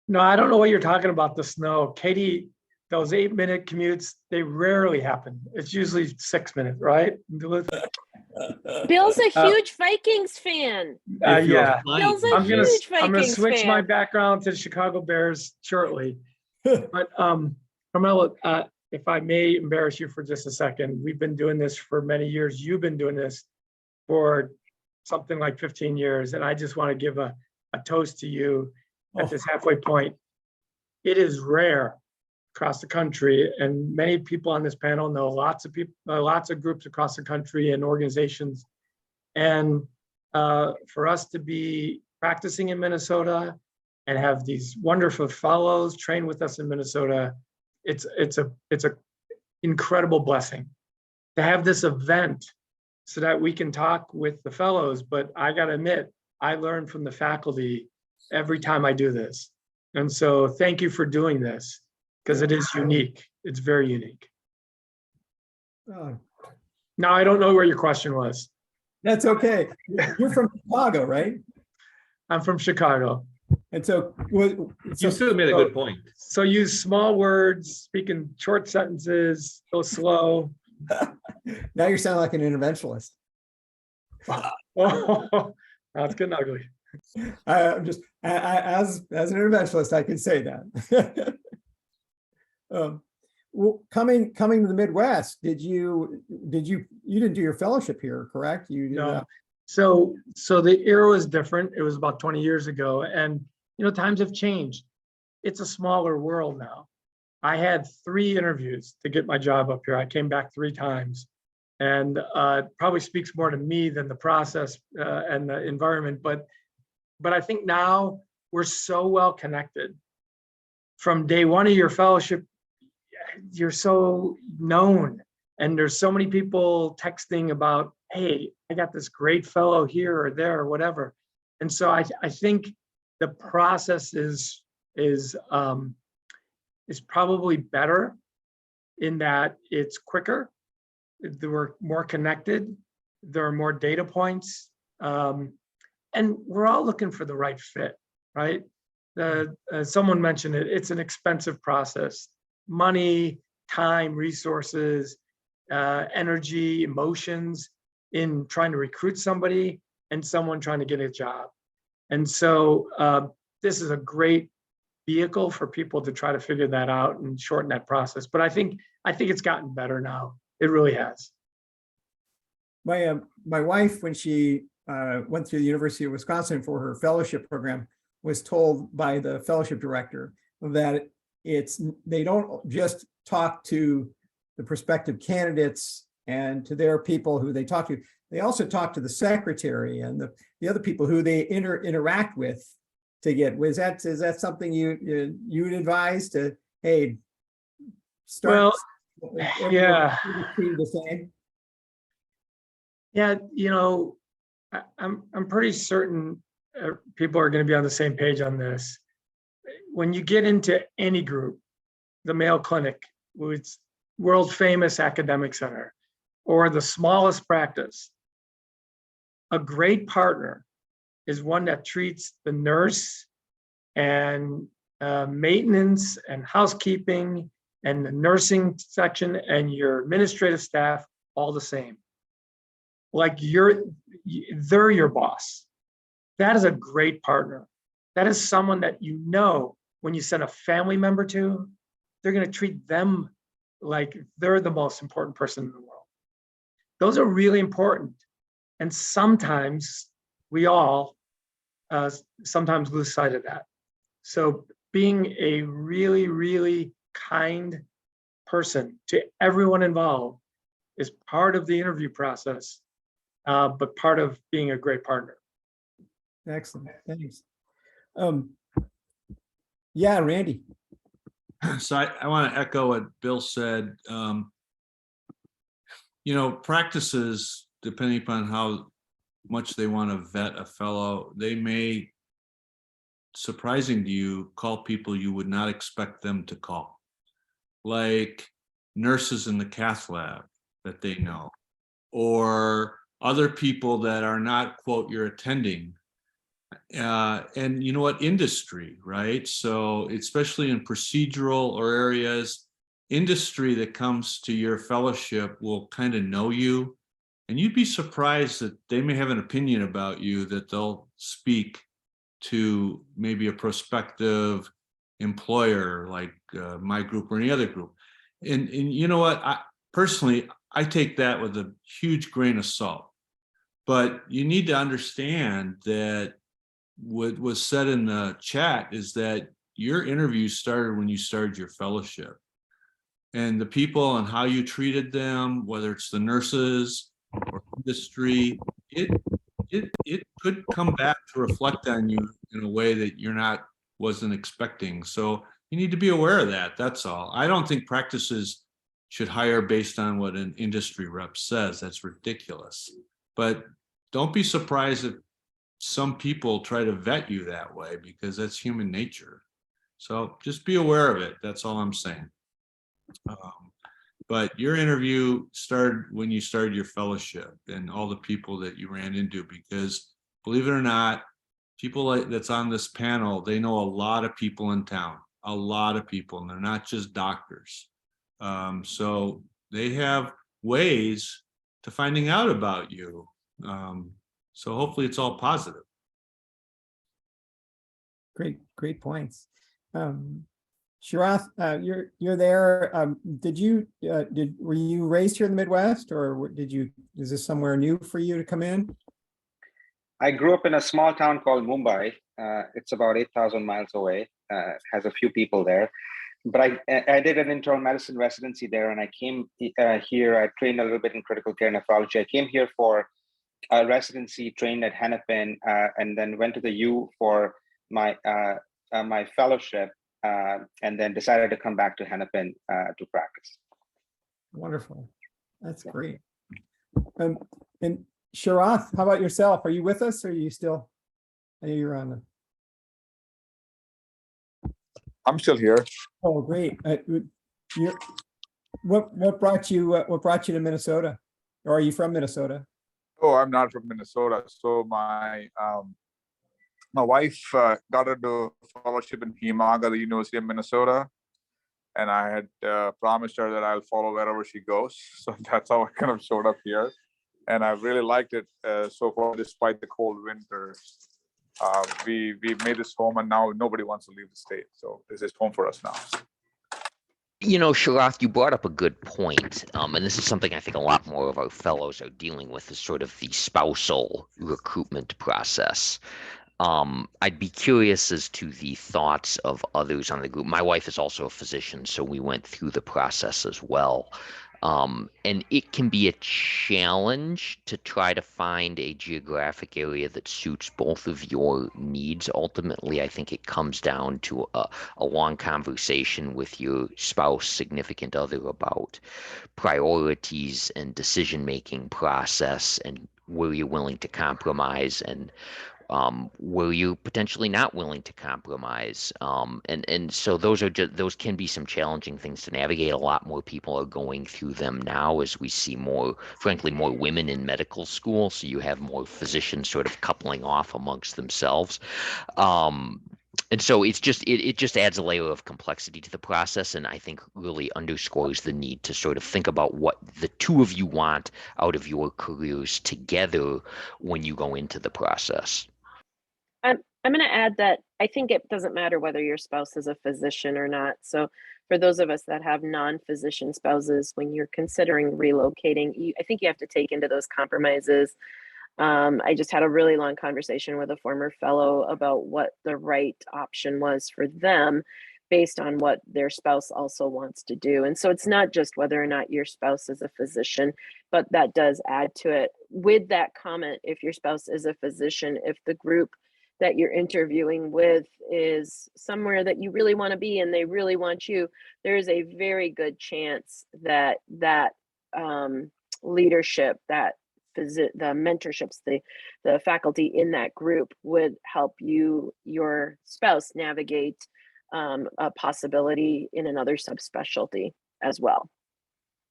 No, I don't know what you're talking about, the snow. Katie, those 8-minute commutes, they rarely happen. It's usually 6 minutes, right? Bill's a huge Vikings fan. Yeah. Bill's a I'm huge gonna Vikings switch fan. my background to the Chicago Bears shortly. But Carmelo, if I may embarrass you for just a second, we've been doing this for many years. You've been doing this for something like 15 years. And I just want to give a toast to you at this halfway point. It is rare across the country, and many people on this panel know lots of people, lots of groups across the country and organizations. And for us to be practicing in Minnesota and have these wonderful fellows train with us in Minnesota, it's a incredible blessing to have this event so that we can talk with the fellows. But I got to admit, I learn from the faculty every time I do this. And so thank you for doing this, because it is unique. It's very unique. Now, I don't know where your question was. That's okay. You're from Chicago, right? I'm from Chicago. And so, You still made a good point. So use small words, speak in short sentences, go slow. Now you're sounding like an interventionalist. Oh, that's good and ugly. I'm just, as an interventionalist, I can say that. Well, coming to the Midwest, you didn't do your fellowship here, correct? You did. No. So the era was different. It was about 20 years ago, and times have changed. It's a smaller world now. I had 3 interviews to get my job up here. I came back 3 times, and it probably speaks more to me than the process and the environment. But I think now we're so well connected from day one of your fellowship, you're so known, and there's so many people texting about, hey, I got this great fellow here or there or whatever. And so I think the process is probably better in that it's quicker, we're more connected, there are more data points, and we're all looking for the right fit, right? Someone mentioned it, it's an expensive process. Money, time, resources, energy, emotions in trying to recruit somebody and someone trying to get a job. And so this is a great vehicle for people to try to figure that out and shorten that process. But I think it's gotten better now. It really has. My wife, when she went through the University of Wisconsin for her fellowship program, was told by the fellowship director that they don't just talk to the prospective candidates and to their people who they talk to. They also talk to the secretary and the other people who they interact with to get. Is that something you would advise to, hey, start? Well, yeah. The same. Yeah, I'm pretty certain people are going to be on the same page on this. When you get into any group, the Mayo Clinic, which is world famous academic center, or the smallest practice, a great partner is one that treats the nurse and maintenance and housekeeping and the nursing section and your administrative staff all the same. Like they're your boss. That is a great partner. That is someone that when you send a family member to, they're going to treat them like they're the most important person in the world. Those are really important. And sometimes we all sometimes lose sight of that. So being a really, really kind person to everyone involved is part of the interview process, but part of being a great partner. Excellent, thanks. Yeah, Randy. So I want to echo what Bill said. Practices, depending upon how much they want to vet a fellow, they may, surprising to you, call people you would not expect them to call, like nurses in the cath lab that they know, or other people that are not, quote, you're attending. And you know what, industry, right? So especially in procedural or areas, industry that comes to your fellowship will kind of know you, and you'd be surprised that they may have an opinion about you that they'll speak to maybe a prospective employer like my group or any other group. And you know what, I take that with a huge grain of salt. But you need to understand that what was said in the chat is that your interview started when you started your fellowship, and the people and how you treated them, whether it's the nurses or industry, it could come back to reflect on you in a way that wasn't expecting. So you need to be aware of that. That's all. I don't think practices should hire based on what an industry rep says. That's ridiculous. But don't be surprised if some people try to vet you that way, because that's human nature. So just be aware of it. That's all I'm saying. But your interview started when you started your fellowship and all the people that you ran into, because believe it or not, people that's on this panel, they know a lot of people in town, a lot of people, and they're not just doctors. So they have ways to finding out about you. So hopefully it's all positive. Great points. Sharath, you're there. Were you raised here in the Midwest, or is this somewhere new for you to come in? I grew up in a small town called Mumbai. It's about 8,000 miles away. Has a few people there. But I did an internal medicine residency there, and I came here. I trained a little bit in critical care nephrology. I came here for a residency, trained at Hennepin, and then went to the U for my my fellowship. and then decided to come back to Hennepin to practice. Wonderful. That's great. And Sharath, how about yourself? Are you with us or are you still? I know you're on the. I'm still here. Oh, great. What brought you to Minnesota? Or are you from Minnesota? Oh, I'm not from Minnesota. So my wife got into fellowship in Himaga, the University of Minnesota. And I had promised her that I'll follow wherever she goes. So that's how I kind of showed up here. And I really liked it so far, despite the cold winter. We made this home, and now nobody wants to leave the state. So this is home for us now. You know, Sharath, you brought up a good point, and this is something I think a lot more of our fellows are dealing with, is sort of the spousal recruitment process. I'd be curious as to the thoughts of others on the group. My wife is also a physician, so we went through the process as well. And it can be a challenge to try to find a geographic area that suits both of your needs. Ultimately, I think it comes down to a long conversation with your spouse, significant other, about priorities and decision-making process, and where you're willing to compromise, and where you're potentially not willing to compromise. And so those can be some challenging things to navigate. A lot more people are going through them now, as we see frankly, more women in medical school. So you have more physicians sort of coupling off amongst themselves. And so it just adds a layer of complexity to the process, and I think really underscores the need to sort of think about what the two of you want out of your careers together when you go into the process. I'm going to add that I think it doesn't matter whether your spouse is a physician or not. So for those of us that have non-physician spouses, when you're considering relocating, I think you have to take into those compromises. I just had a really long conversation with a former fellow about what the right option was for them based on what their spouse also wants to do. And so it's not just whether or not your spouse is a physician, but that does add to it. With that comment, if your spouse is a physician, if the group that you're interviewing with is somewhere that you really want to be and they really want you, there's a very good chance that leadership, the mentorships, the faculty in that group would help your spouse navigate a possibility in another subspecialty as well.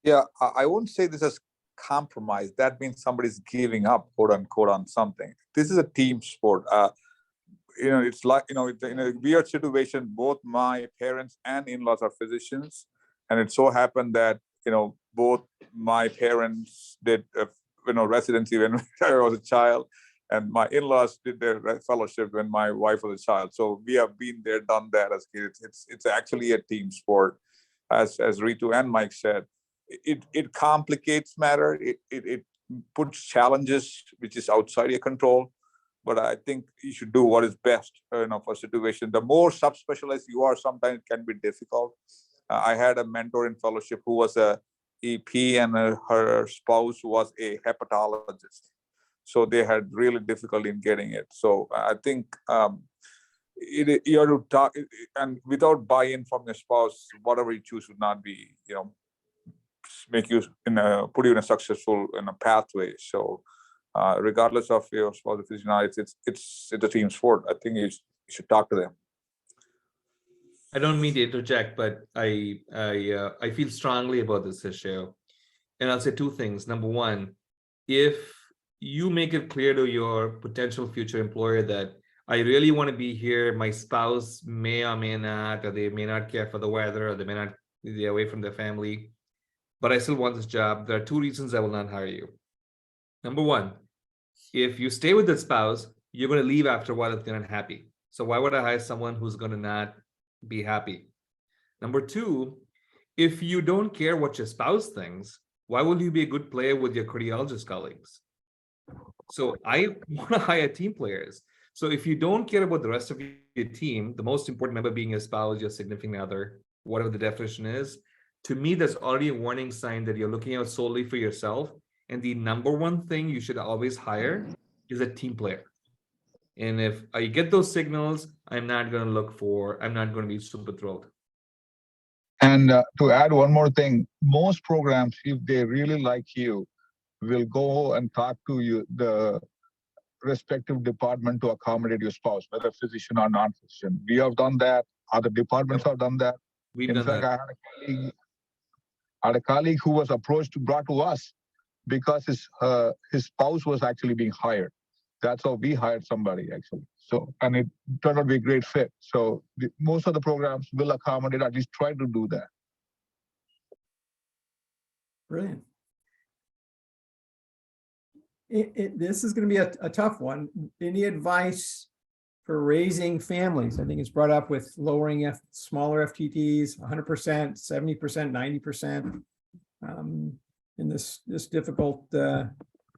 Yeah, I wouldn't say this is compromise. That means somebody's giving up, quote unquote, on something. This is a team sport. It's like, in a weird situation, both my parents and in-laws are physicians. And it so happened that, both my parents did, residency when I was a child, and my in-laws did their fellowship when my wife was a child. So we have been there, done that as kids. It's actually a team sport, as Ritu and Mike said. It complicates matter. It puts challenges which is outside your control. But I think you should do what is best, for a situation. The more subspecialized you are, sometimes it can be difficult. I had a mentor in fellowship who was a EP, and her spouse was a hepatologist. So they had really difficulty in getting it. So I think you have to talk, and without buy-in from your spouse, whatever you choose would not be, make you put you in a successful pathway. So. Regardless of your spouse physician, it's a team sport. I think you should talk to them. I don't mean to interject, but I feel strongly about this issue, and I'll say two things. Number one, if you make it clear to your potential future employer that I really want to be here, my spouse may or may not, or they may not care for the weather, or they may not be away from their family, but I still want this job, there are two reasons I will not hire you. Number one, if you stay with the spouse, you're going to leave after a while if they're not happy. So why would I hire someone who's going to not be happy? Number two, if you don't care what your spouse thinks, why would you be a good player with your cardiologist colleagues? So I want to hire team players. So if you don't care about the rest of your team, the most important member being your spouse, your significant other, whatever the definition is, to me, that's already a warning sign that you're looking out solely for yourself. And the number one thing you should always hire is a team player. And if I get those signals, I'm not going to be super thrilled. And to add one more thing, most programs, if they really like you, will go and talk to you, the respective department, to accommodate your spouse, whether physician or non-physician. We have done that. Other departments have done that. We've In done fact, that. I had a colleague who was brought to us because his spouse was actually being hired. That's how we hired somebody, actually. So, and it turned out to be a great fit. So most of the programs will accommodate, at least try to do that. Brilliant. This is going to be a tough one. Any advice for raising families? I think it's brought up with lowering smaller FTTs, 100%, 70%, 90%. In this difficult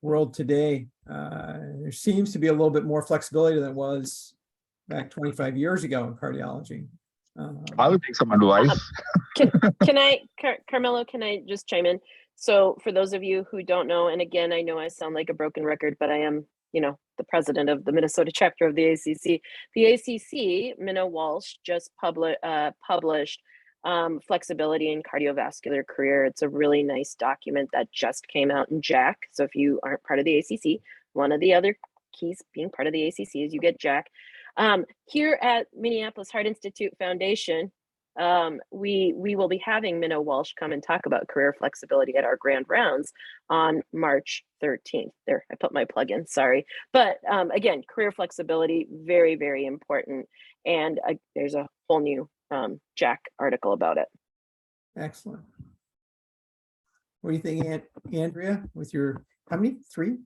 world today, there seems to be a little bit more flexibility than it was back 25 years ago in cardiology. I would take some advice. Can I, Carmelo, can I just chime in? So for those of you who don't know, and again, I know I sound like a broken record, but I am, the president of the Minnesota chapter of the ACC. The ACC, Minna Walsh, just published Flexibility in Cardiovascular Career. It's a really nice document that just came out in JAC. So if you aren't part of the ACC, one of the other keys being part of the ACC is you get JAC. Here at Minneapolis Heart Institute Foundation, we will be having Minna Walsh come and talk about career flexibility at our grand rounds on March 13th. There, I put my plug in, sorry. But again, career flexibility, very, very important. And there's a whole new JAC article about it. Excellent. What do you think, Andrea, with your, how many? 3?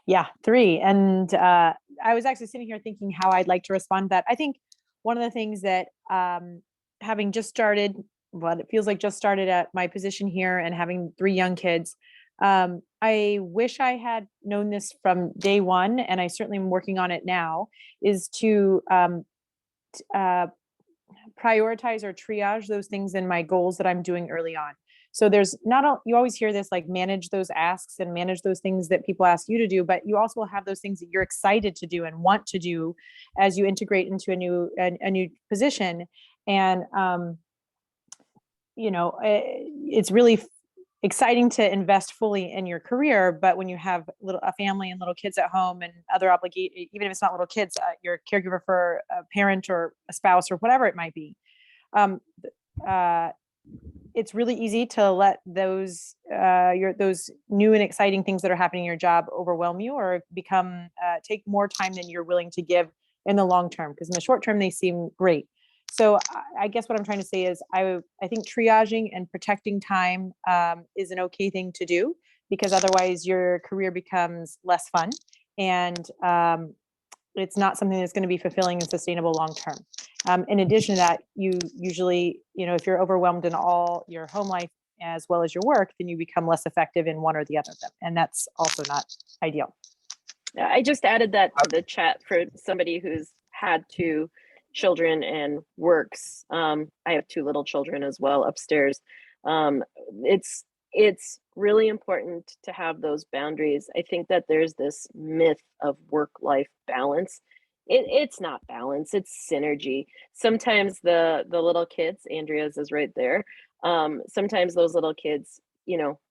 Yeah, 3. And I was actually sitting here thinking how I'd like to respond to that. I think one of the things that having just started, well, it feels like just started at my position here and having 3 young kids, I wish I had known this from day one, and I certainly am working on it now, is to prioritize or triage those things in my goals that I'm doing early on. So there's you always hear this, like, manage those asks and manage those things that people ask you to do, but you also will have those things that you're excited to do and want to do as you integrate into a new position. And, it's really exciting to invest fully in your career, but when you have a family and little kids at home and other obligations, even if it's not little kids, you're a caregiver for a parent or a spouse or whatever it might be, it's really easy to let those new and exciting things that are happening in your job overwhelm you or become take more time than you're willing to give in the long term, because in the short term they seem great. So I guess what I'm trying to say is I think triaging and protecting time is an okay thing to do, because otherwise your career becomes less fun and it's not something that's going to be fulfilling and sustainable long term. In addition to that, you usually, if you're overwhelmed in all your home life as well as your work, then you become less effective in one or the other of them. And that's also not ideal. I just added that to the chat for somebody who's had 2 children and works. I have 2 little children as well upstairs. It's really important to have those boundaries. I think that there's this myth of work-life balance. It's not balance, it's synergy. Sometimes the little kids, Andrea's is right there. Sometimes those little kids,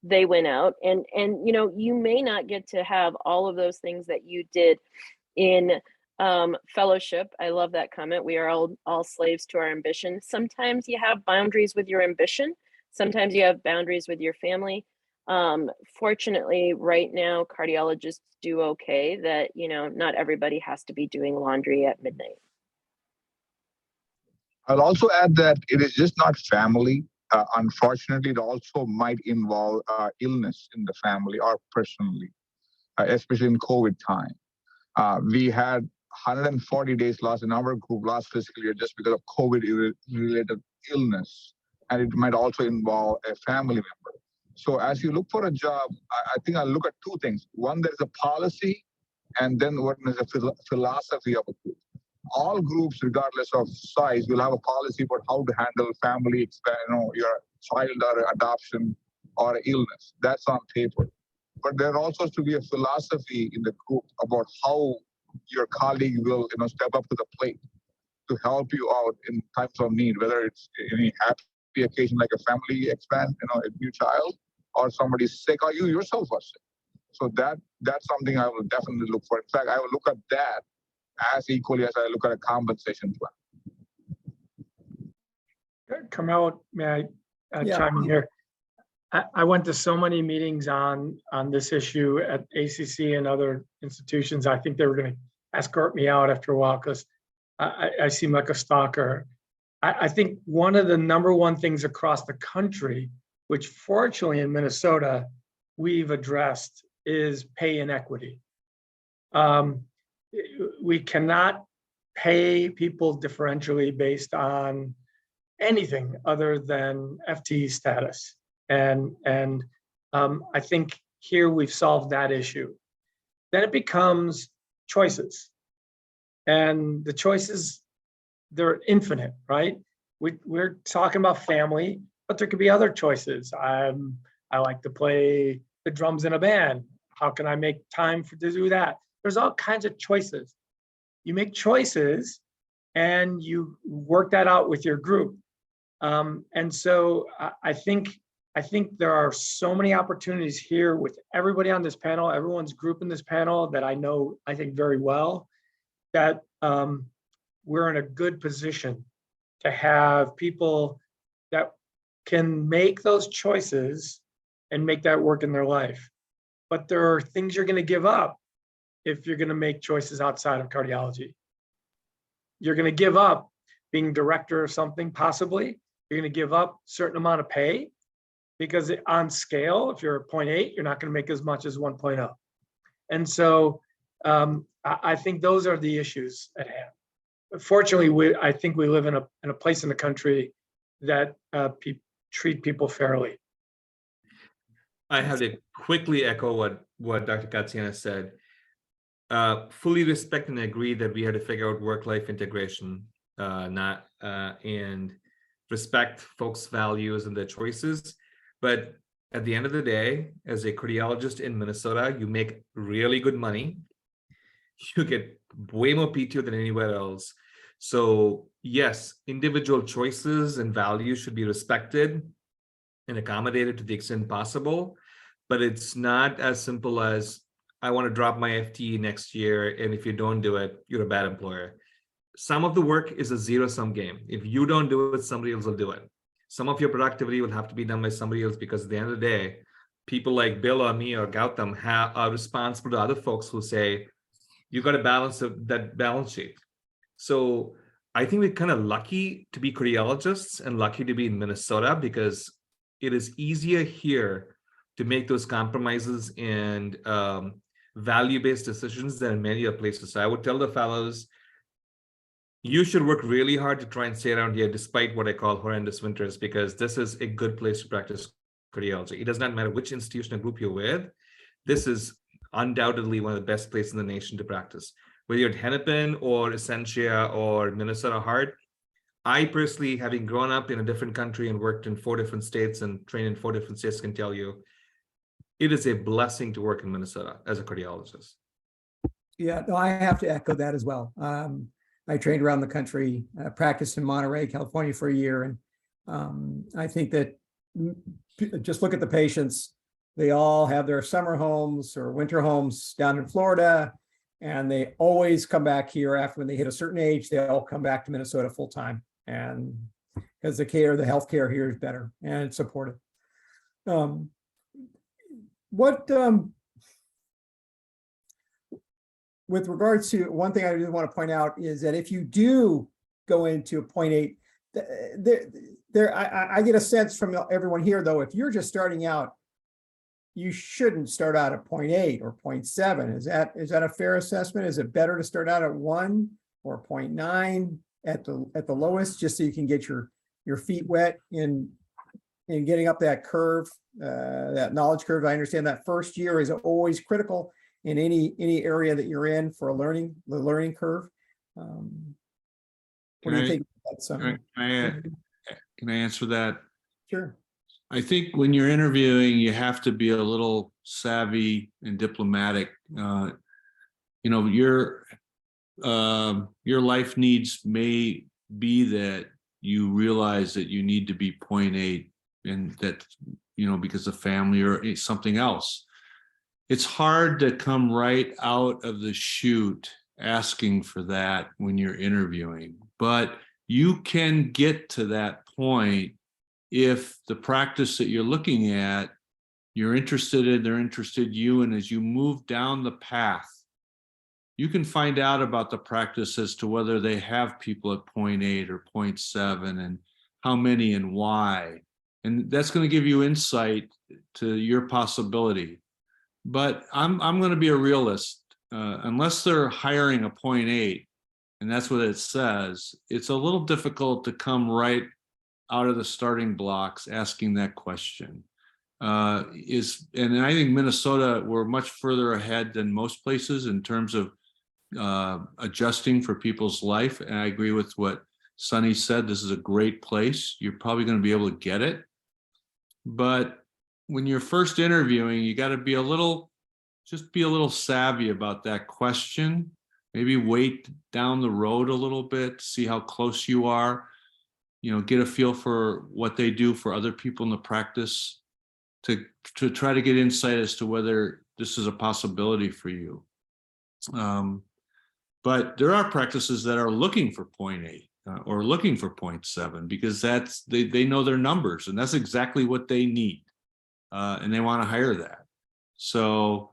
they went out and you may not get to have all of those things that you did in fellowship. I love that comment. We are all slaves to our ambition. Sometimes you have boundaries with your ambition. Sometimes you have boundaries with your family. Fortunately, right now, cardiologists do okay that, not everybody has to be doing laundry at midnight. I'll also add that it is just not family. Unfortunately, it also might involve illness in the family or personally, especially in COVID time. We had 140 days lost in our group last fiscal year just because of COVID-related illness, and it might also involve a family member. So as you look for a job, I think I'll look at 2 things. One, there's a policy, and then what is a philosophy of a group. All groups, regardless of size, will have a policy about how to handle family, your child or adoption or illness. That's on paper. But there also has to be a philosophy in the group about how your colleague will, step up to the plate to help you out in times of need, whether it's any happy occasion like a family expand, a new child, or somebody's sick, or you yourself are sick. So that's something I will definitely look for. In fact, I will look at that as equally as I look at a compensation plan. Carmelo, may I Yeah. chime in here? I went to so many meetings on this issue at ACC and other institutions. I think they were going to escort me out after a while because I seem like a stalker. I think one of the number one things across the country, which fortunately in Minnesota we've addressed, is pay inequity. We cannot pay people differentially based on anything other than FTE status. And I think here we've solved that issue. Then it becomes choices. And the choices, they're infinite, right? We're talking about family, but there could be other choices. I like to play the drums in a band. How can I make time to do that? There's all kinds of choices. You make choices and you work that out with your group. And so I think there are so many opportunities here with everybody on this panel, everyone's group in this panel that I think very well, that we're in a good position to have people that can make those choices and make that work in their life. But there are things you're going to give up if you're going to make choices outside of cardiology. You're going to give up being director of something, possibly. You're going to give up a certain amount of pay because on scale, if you're a 0.8, you're not going to make as much as 1.0. And so I think those are the issues at hand. Fortunately, I think we live in a place in the country that treat people fairly. I have to quickly echo what Dr. Katsiana said. Fully respect and agree that we had to figure out work-life integration, and respect folks' values and their choices. But at the end of the day, as a cardiologist in Minnesota, you make really good money. You get way more PTO than anywhere else. So yes, individual choices and values should be respected and accommodated to the extent possible, but it's not as simple as I want to drop my FTE next year, and if you don't do it, you're a bad employer. Some of the work is a zero-sum game. If you don't do it, somebody else will do it. Some of your productivity will have to be done by somebody else, because at the end of the day, people like Bill or me or Gautam are responsible to other folks who say, you got to balance that balance sheet. So I think we're kind of lucky to be cardiologists and lucky to be in Minnesota, because it is easier here to make those compromises and value-based decisions than in many other places. So I would tell the fellows, you should work really hard to try and stay around here despite what I call horrendous winters, because this is a good place to practice cardiology. It does not matter which institution or group you're with. This is undoubtedly one of the best places in the nation to practice. Whether you're at Hennepin or Essentia or Minnesota Heart, I personally, having grown up in a different country and worked in 4 different states and trained in 4 different states, can tell you, it is a blessing to work in Minnesota as a cardiologist. Yeah, no, I have to echo that as well. I trained around the country, practiced in Monterey, California for a year. And I think that just look at the patients. They all have their summer homes or winter homes down in Florida, and they always come back here after when they hit a certain age, they all come back to Minnesota full time. And because the healthcare here is better and it's supportive. With regards to one thing I really want to point out is that if you do go into a 0.8, I get a sense from everyone here, though, if you're just starting out, you shouldn't start out at 0.8 or 0.7. Is that a fair assessment? Is it better to start out at 1 or 0.9 at the lowest, just so you can get your feet wet in getting up that curve, that knowledge curve? I understand that first year is always critical in any area that you're in for the learning curve. What do you think about that? Can I answer that? Sure. I think when you're interviewing, you have to be a little savvy and diplomatic. your life needs may be that you realize that you need to be 0.8 and that, because of family or something else. It's hard to come right out of the chute asking for that when you're interviewing, but you can get to that point if the practice that you're looking at, you're interested in, they're interested in you, and as you move down the path, you can find out about the practice as to whether they have people at 0.8 or 0.7 and how many and why. And that's going to give you insight to your possibility. But I'm going to be a realist. Unless they're hiring a 0.8, and that's what it says, it's a little difficult to come right out of the starting blocks asking that question. And I think Minnesota, we're much further ahead than most places in terms of adjusting for people's life. And I agree with what Sunny said. This is a great place. You're probably going to be able to get it. But when you're first interviewing, you got to be a little savvy about that question. Maybe wait down the road a little bit, see how close you are, get a feel for what they do for other people in the practice to try to get insight as to whether this is a possibility for you. But there are practices that are looking for 0.8 or looking for 0.7 because they know their numbers and that's exactly what they need. And they want to hire that. So,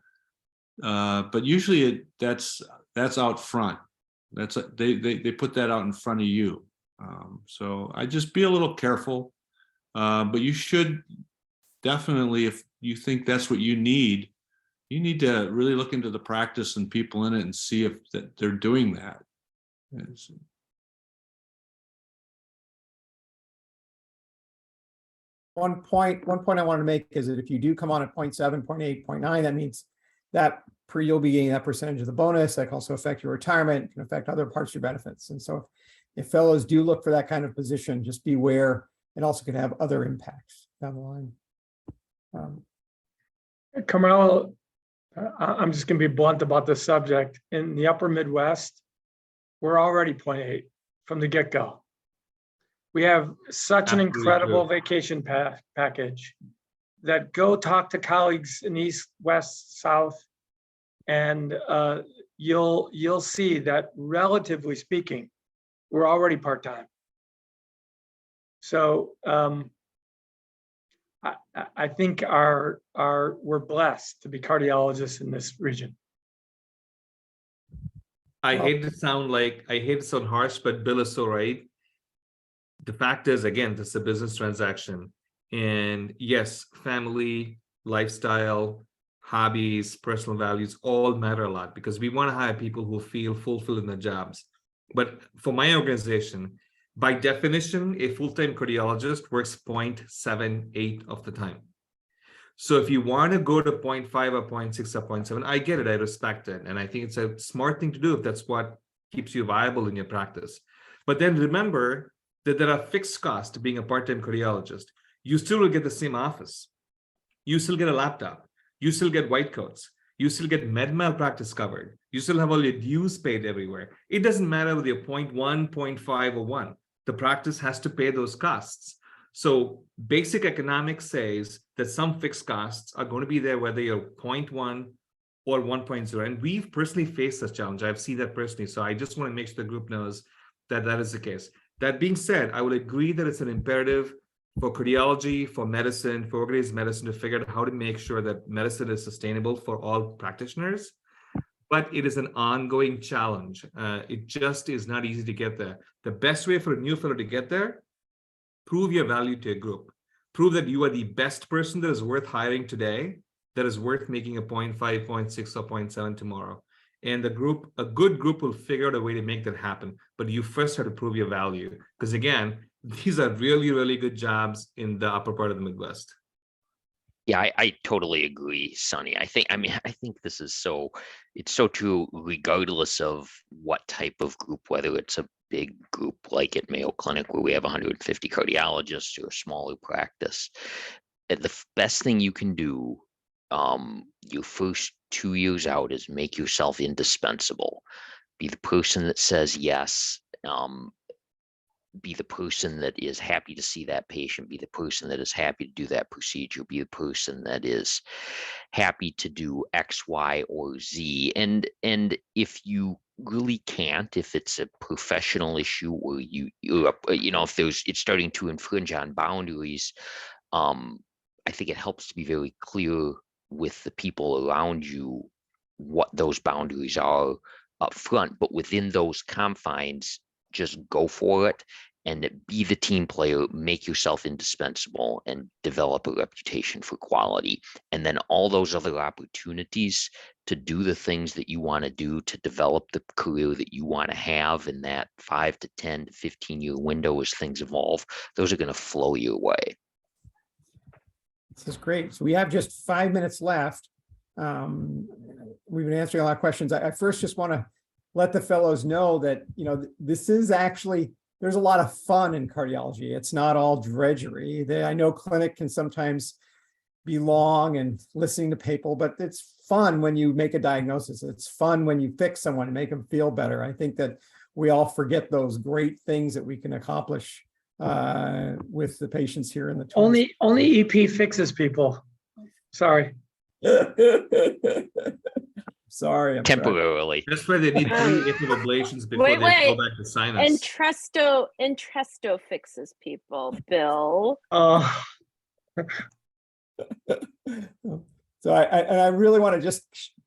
but usually that's out front. They put that out in front of you. So I just be a little careful, but you should definitely, if you think that's what you need to really look into the practice and people in it and see if they're doing that. One point I wanted to make is that if you do come on at 0.7, 0.8, 0.9, that means that you'll be getting that percentage of the bonus. That can also affect your retirement, can affect other parts of your benefits. And so if fellows do look for that kind of position, just beware. It also can have other impacts down the line. Carmelo, I'm just going to be blunt about this subject. In the upper Midwest, we're already 0.8 from the get-go. We have such an incredible vacation package that go talk to colleagues in East, West, South, and you'll see that relatively speaking, we're already part-time. So I think we're blessed to be cardiologists in this region. I hate to sound harsh, but Bill is so right. The fact is, again, this is a business transaction. And yes, family, lifestyle, hobbies, personal values all matter a lot because we want to hire people who feel fulfilled in their jobs. But for my organization, by definition, a full-time cardiologist works 0.78 of the time. So if you want to go to 0.5 or 0.6 or 0.7, I get it, I respect it. And I think it's a smart thing to do if that's what keeps you viable in your practice. But then remember that there are fixed costs to being a part-time cardiologist. You still will get the same office. You still get a laptop. You still get white coats. You still get med malpractice covered. You still have all your dues paid everywhere. It doesn't matter whether you're 0.1, 0.5, or 1. The practice has to pay those costs. So basic economics says that some fixed costs are going to be there whether you're 0.1 or 1.0. And we've personally faced this challenge. I've seen that personally. So I just want to make sure the group knows that that is the case. That being said, I would agree that it's an imperative for cardiology, for medicine, for organized medicine to figure out how to make sure that medicine is sustainable for all practitioners. But it is an ongoing challenge. It just is not easy to get there. The best way for a new fellow to get there, prove your value to a group. Prove that you are the best person that is worth hiring today, that is worth making a 0.5, 0.6, or 0.7 tomorrow. And a good group will figure out a way to make that happen. But you first have to prove your value. Because again, these are really, really good jobs in the upper part of the Midwest. Yeah, I totally agree, Sonny. I think this is it's so true regardless of what type of group, whether it's a big group like at Mayo Clinic where we have 150 cardiologists or a smaller practice. The best thing you can do your first 2 years out is make yourself indispensable. Be the person that says yes. Be the person that is happy to see that patient, be the person that is happy to do that procedure, be the person that is happy to do X, Y, or Z. And if you really can't, if it's a professional issue or if it's starting to infringe on boundaries, I think it helps to be very clear with the people around you what those boundaries are up front, but within those confines, just go for it and be the team player, make yourself indispensable and develop a reputation for quality. And then all those other opportunities to do the things that you want to do, to develop the career that you want to have in that 5 to 10 to 15-year window as things evolve, those are going to flow your way. This is great. So we have just 5 minutes left. We've been answering a lot of questions. I first just want to let the fellows know that, this is actually, there's a lot of fun in cardiology. It's not all drudgery. I know clinic can sometimes be long and listening to people, but it's fun when you make a diagnosis. It's fun when you fix someone and make them feel better. I think that we all forget those great things that we can accomplish with the patients here in the Twin Only EP fixes people. Sorry. Sorry. I'm temporarily. That's why they need 3 AFib ablations before Wait, they wait. go back to sinus. Entresto fixes people, Bill. So I really want to just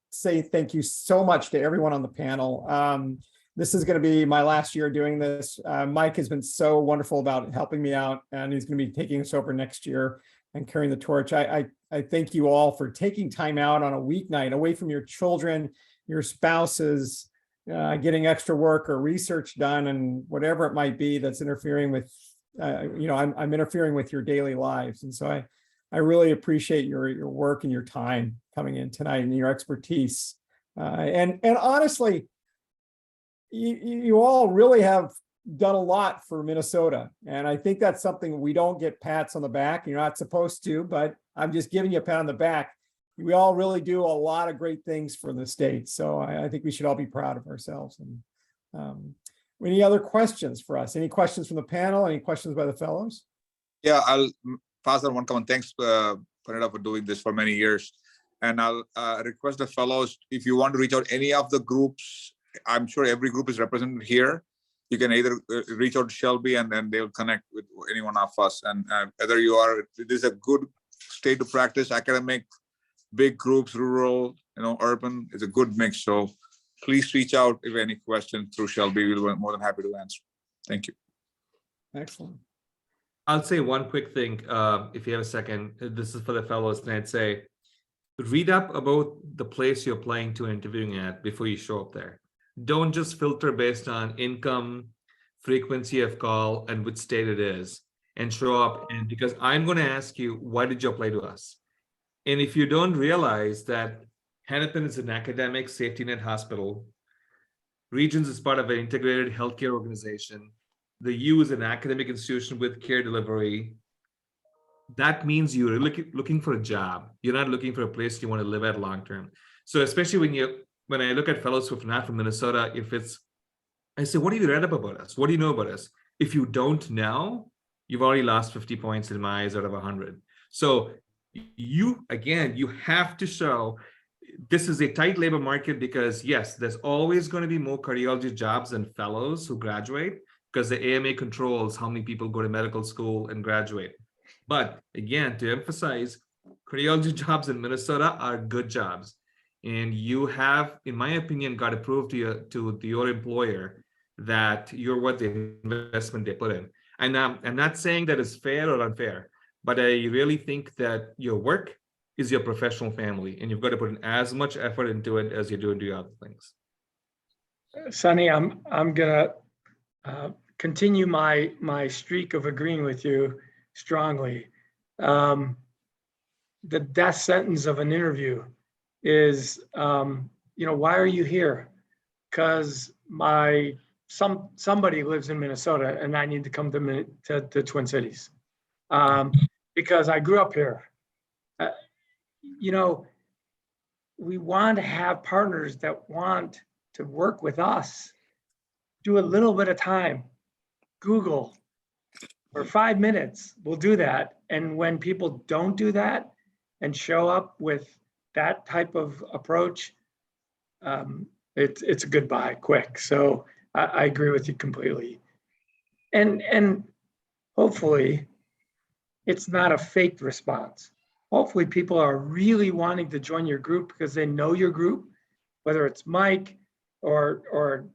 say thank you so much to everyone on the panel. This is going to be my last year doing this. Mike has been so wonderful about helping me out, and he's going to be taking us over next year and carrying the torch. I thank you all for taking time out on a weeknight away from your children, your spouses, getting extra work or research done, and whatever it might be that's interfering with, I'm interfering with your daily lives. And so I really appreciate your work and your time coming in tonight and your expertise. And honestly, you all really have done a lot for Minnesota. And I think that's something we don't get pats on the back. You're not supposed to, but I'm just giving you a pat on the back. We all really do a lot of great things for the state. So I think we should all be proud of ourselves. And any other questions for us? Any questions from the panel? Any questions by the fellows? Yeah, I'll pass on one comment. Thanks, Panetta, for doing this for many years. And I'll request the fellows, if you want to reach out any of the groups, I'm sure every group is represented here. You can either reach out to Shelby and then they'll connect with any one of us. And whether you are, this is a good state to practice, academic, big groups, rural, urban, it's a good mix. So please reach out if any questions through Shelby. We'll be more than happy to answer. Thank you. Excellent. I'll say one quick thing, if you have a second. This is for the fellows, and I'd say, read up about the place you're applying to and interviewing at before you show up there. Don't just filter based on income, frequency of call, and which state it is, and show up. And because I'm going to ask you, why did you apply to us? And if you don't realize that Hennepin is an academic safety net hospital, Regions is part of an integrated healthcare organization, the U is an academic institution with care delivery, that means you're looking for a job. You're not looking for a place you want to live at long term. So especially when I look at fellows who are not from Minnesota, I say, what have you read up about us? What do you know about us? If you don't know, you've already lost 50 points in my eyes out of 100. So you have to show this is a tight labor market because yes, there's always going to be more cardiology jobs than fellows who graduate because the AMA controls how many people go to medical school and graduate. But again, to emphasize, cardiology jobs in Minnesota are good jobs. And you have, in my opinion, got to prove to your employer that you're worth the investment they put in. And I'm not saying that it's fair or unfair, but I really think that your work is your professional family, and you've got to put in as much effort into it as you do into other things. Sonny, I'm gonna continue my streak of agreeing with you strongly. The death sentence of an interview is, why are you here? Because somebody lives in Minnesota and I need to come to the Twin Cities because I grew up here. We want to have partners that want to work with us, do a little bit of time, Google, for 5 minutes, we'll do that. And when people don't do that and show up with that type of approach, it's a goodbye quick. So I agree with you completely. And hopefully it's not a faked response. Hopefully people are really wanting to join your group because they know your group, whether it's Mike or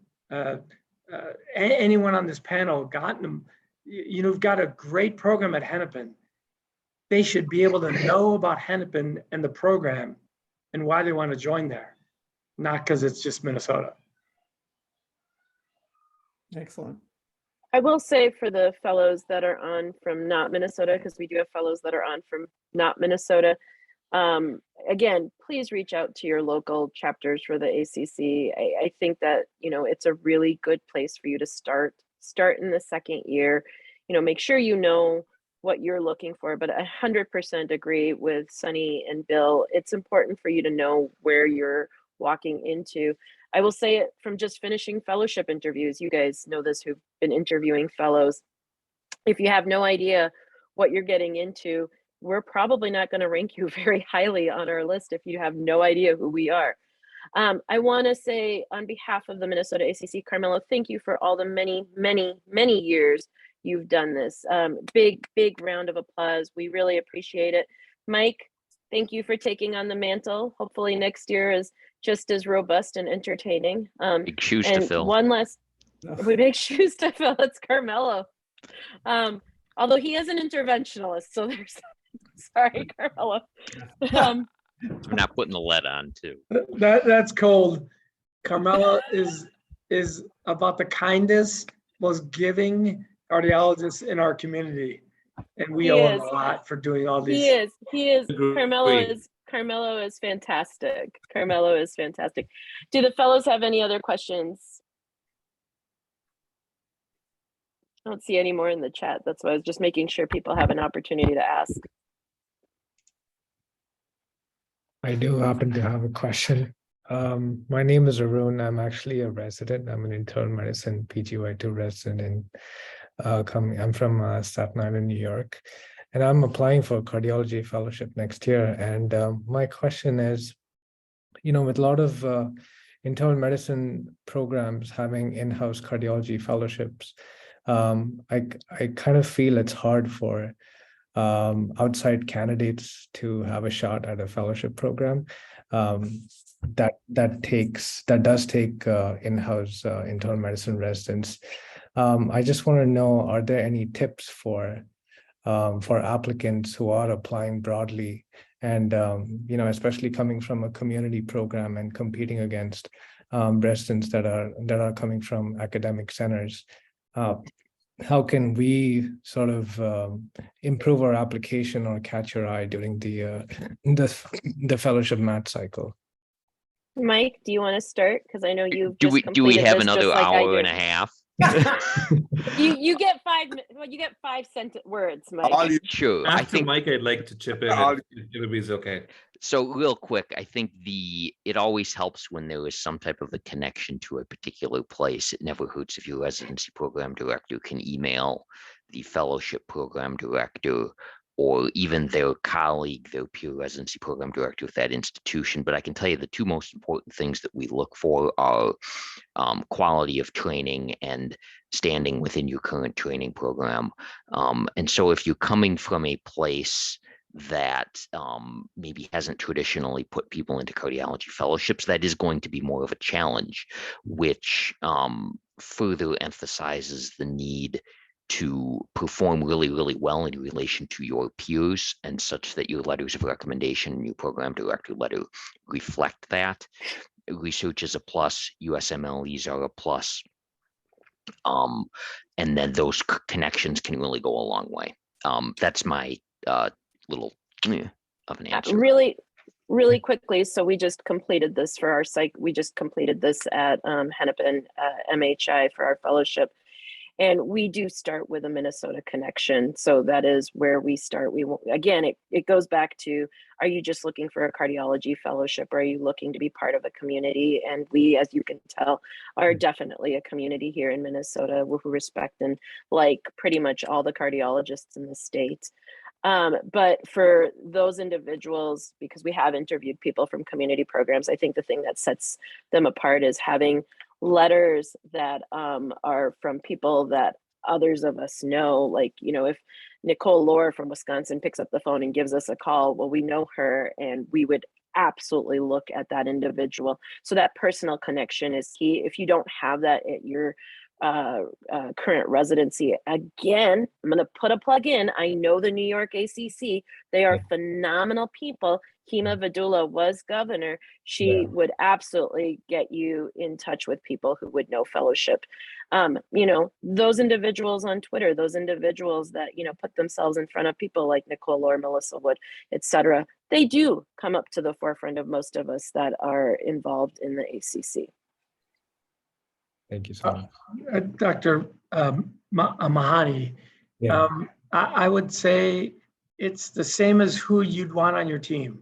anyone on this panel, gotten them. You've got a great program at Hennepin. They should be able to know about Hennepin and the program and why they want to join there, not because it's just Minnesota. Excellent. I will say for the fellows that are on from not Minnesota, because we do have fellows that are on from not Minnesota. Again, please reach out to your local chapters for the ACC. I think that, it's a really good place for you to start in the second year, make sure you know what you're looking for, but 100% agree with Sunny and Bill. It's important for you to know where you're walking into. I will say it from just finishing fellowship interviews. You guys know this who've been interviewing fellows. If you have no idea what you're getting into, we're probably not going to rank you very highly on our list if you have no idea who we are. I want to say on behalf of the Minnesota ACC, Carmelo, thank you for all the many, many, many years you've done this. Big round of applause. We really appreciate it. Mike, thank you for taking on the mantle. Hopefully next year is just as robust and entertaining. Big shoes to fill. One last, big shoes to fill. It's Carmelo. Although he is an interventionalist, so there's, sorry, Carmelo. I'm not putting the lead on too. That's cold. Carmelo is about the kindest, most giving cardiologist in our community. And we owe him a lot for doing all these. He is. Carmelo is fantastic. Carmelo is fantastic. Do the fellows have any other questions? I don't see any more in the chat. That's why I was just making sure people have an opportunity to ask. I do happen to have a question. My name is Arun. I'm actually a resident. I'm an internal medicine PGY2 resident in I'm from Staten Island, New York, and I'm applying for a cardiology fellowship next year. And my question is, with a lot of internal medicine programs having in-house cardiology fellowships, I kind of feel it's hard for outside candidates to have a shot at a fellowship program that does take in-house internal medicine residents. I just want to know, are there any tips for applicants who are applying broadly and especially coming from a community program and competing against residents that are coming from academic centers? How can we sort of improve our application or catch your eye during the fellowship match cycle? Mike, do you want to start? Because I know you've do we have another hour and a half? you get 5 sentence words, Mike. Sure. After Mike, I'd like to chip in if everybody's okay. So real quick, I think it always helps when there is some type of a connection to a particular place. It never hurts if your residency program director can email the fellowship program director or even their colleague, their peer residency program director with that institution. But I can tell you the two most important things that we look for are quality of training and standing within your current training program. And so if you're coming from a place that maybe hasn't traditionally put people into cardiology fellowships, that is going to be more of a challenge, which further emphasizes the need to perform really, really well in relation to your peers, and such that your letters of recommendation and your program director letter reflect that. Research is a plus, USMLEs are a plus. And then those connections can really go a long way. That's my little of an answer. Really quickly. So we just completed this for our psych. We just completed this at Hennepin MHI for our fellowship. And we do start with a Minnesota connection. So that is where we start. We will, again, it goes back to, are you just looking for a cardiology fellowship, or are you looking to be part of a community? And we, as you can tell, are definitely a community here in Minnesota who respect and like pretty much all the cardiologists in the state. But for those individuals, because we have interviewed people from community programs, I think the thing that sets them apart is having letters that are from people that others of us know. Like, you know, if Nicole Lohr from Wisconsin picks up the phone and gives us a call, well, we know her, and we would absolutely look at that individual. So that personal connection is key. If you don't have that at your current residency, again, I'm going to put a plug in. I know the New York ACC, they are phenomenal people. Hema Vidula was governor. She would absolutely get you in touch with people who would know fellowship. You know, those individuals on Twitter, those individuals that, you know, put themselves in front of people like Nicole or Melissa Wood, etc., they do come up to the forefront of most of us that are involved in the ACC. Thank you so much. Dr. Mahani, Yeah. I would say it's the same as who you'd want on your team.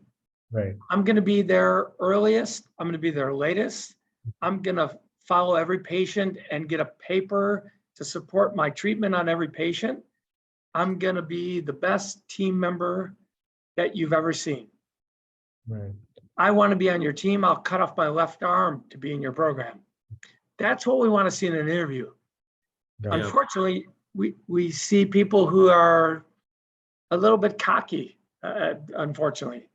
Right. I'm going to be there earliest. I'm going to be there latest. I'm going to follow every patient and get a paper to support my treatment on every patient. I'm going to be the best team member that you've ever seen. Right. I want to be on your team. I'll cut off my left arm to be in your program. That's what we want to see in an interview. Got it. Unfortunately, we see people who are a little bit cocky, unfortunately.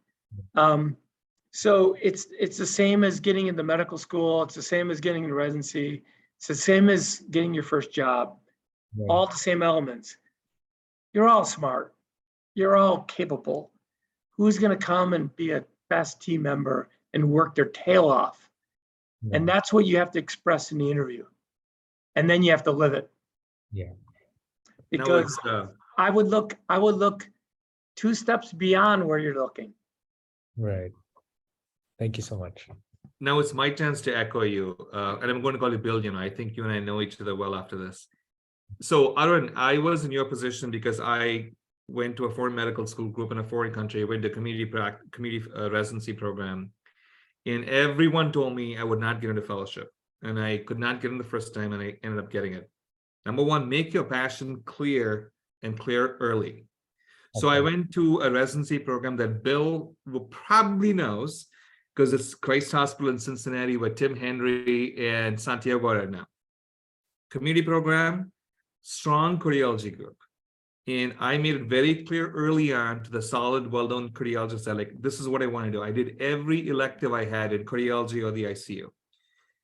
So it's the same as getting into medical school. It's the same as getting into residency. It's the same as getting your first job. Right. All the same elements. You're all smart. You're all capable. Who's going to come and be a best team member and work their tail off? And that's what you have to express in the interview. And then you have to live it. Yeah. Because I would look 2 steps beyond where you're looking. Right. Thank you so much. Now it's my chance to echo you, and I'm going to call you Bill. You know, I think you and I know each other well after this. So, Arun, I was in your position because I went to a foreign medical school, grew up in a foreign country, went to community residency program, and everyone told me I would not get into fellowship, and I could not get in the first time, and I ended up getting it. Number one, make your passion clear and clear early. So I went to a residency program that Bill probably knows, because it's Christ Hospital in Cincinnati, where Tim Henry and Santiago are now. Community program, strong cardiology group. And I made it very clear early on to the solid, well-known cardiologists that, like, this is what I want to do. I did every elective I had in cardiology or the ICU.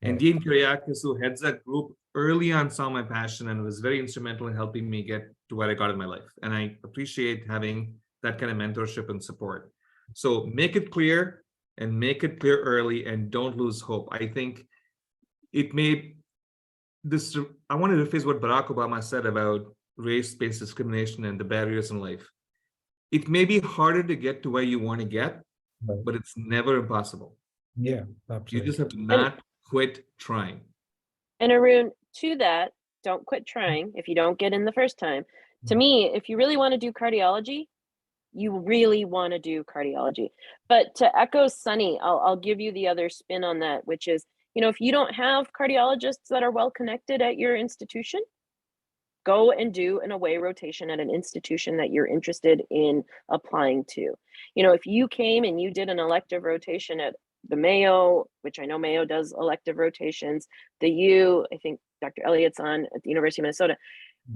And Dean Kyriakis, who heads that group, early on saw my passion and was very instrumental in helping me get to where I got in my life. And I appreciate having that kind of mentorship and support. So make it clear and make it clear early, and don't lose hope. I think it may, I want to rephrase what Barack Obama said about race-based discrimination and the barriers in life. It may be harder to get to where you want to get, but it's never impossible. Yeah, absolutely. You just have to not quit trying. And Arun, to that, don't quit trying if you don't get in the first time. To me, if you really want to do cardiology, you really want to do cardiology. But to echo Sunny, I'll give you the other spin on that, which is, you know, if you don't have cardiologists that are well connected at your institution, go and do an away rotation at an institution that you're interested in applying to. You know, if you came and you did an elective rotation at the Mayo, which I know Mayo does elective rotations, the U, I think Dr. Elliott's on at the University of Minnesota,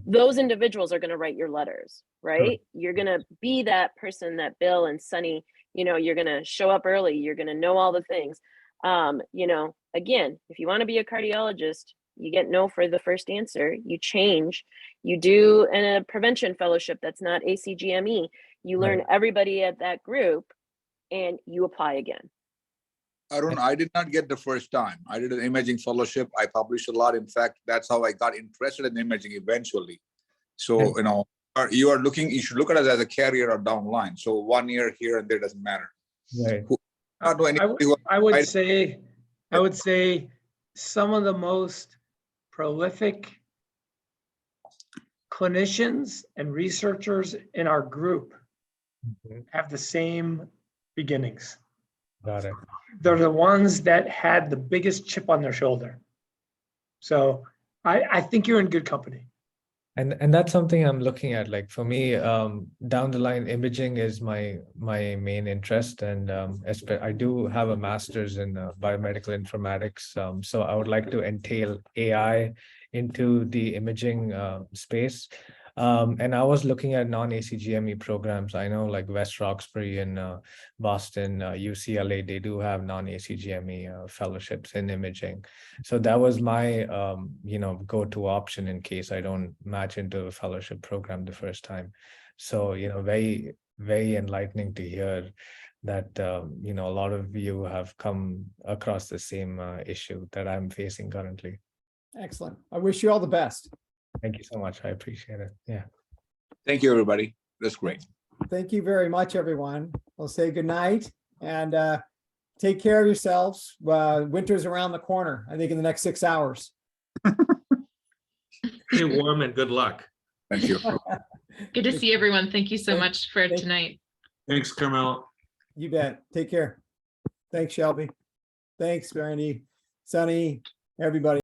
those individuals are going to write your letters, right? You're going to be that person that Bill and Sunny, you know, you're going to show up early, you're going to know all the things. You know, again, if you want to be a cardiologist, you get no for the first answer, you change, you do a prevention fellowship that's not ACGME, you learn everybody at that group, and you apply again. Arun, I did not get the first time. I did an imaging fellowship. I published a lot. In fact, that's how I got interested in imaging eventually. So, you know, you should look at it as a career or down the line. So 1 year here and there doesn't matter. Right. I would say some of the most prolific clinicians and researchers in our group Mhm. have the same beginnings. Got it. They're the ones that had the biggest chip on their shoulder. So I think you're in good company. And that's something I'm looking at. Like for me, down the line, imaging is my main interest, and I do have a master's in biomedical informatics. So I would like to entail AI into the imaging space. And I was looking at non-ACGME programs. I know like West Roxbury in Boston, UCLA, they do have non-ACGME fellowships in imaging. So that was my go-to option in case I don't match into a fellowship program the first time. So very, very enlightening to hear that a lot of you have come across the same issue that I'm facing currently. Excellent. I wish you all the best. Thank you so much. I appreciate it. Yeah. Thank you, everybody. That's great. Thank you very much, everyone. I'll say good night and take care of yourselves. Winter's around the corner, I think in the next 6 hours. Stay warm and good luck. Thank you. Good to see everyone. Thank you so Thank- much for thank- tonight. Thanks, Carmelo. You bet. Take care. Thanks, Shelby. Thanks, Randy, Sunny, everybody.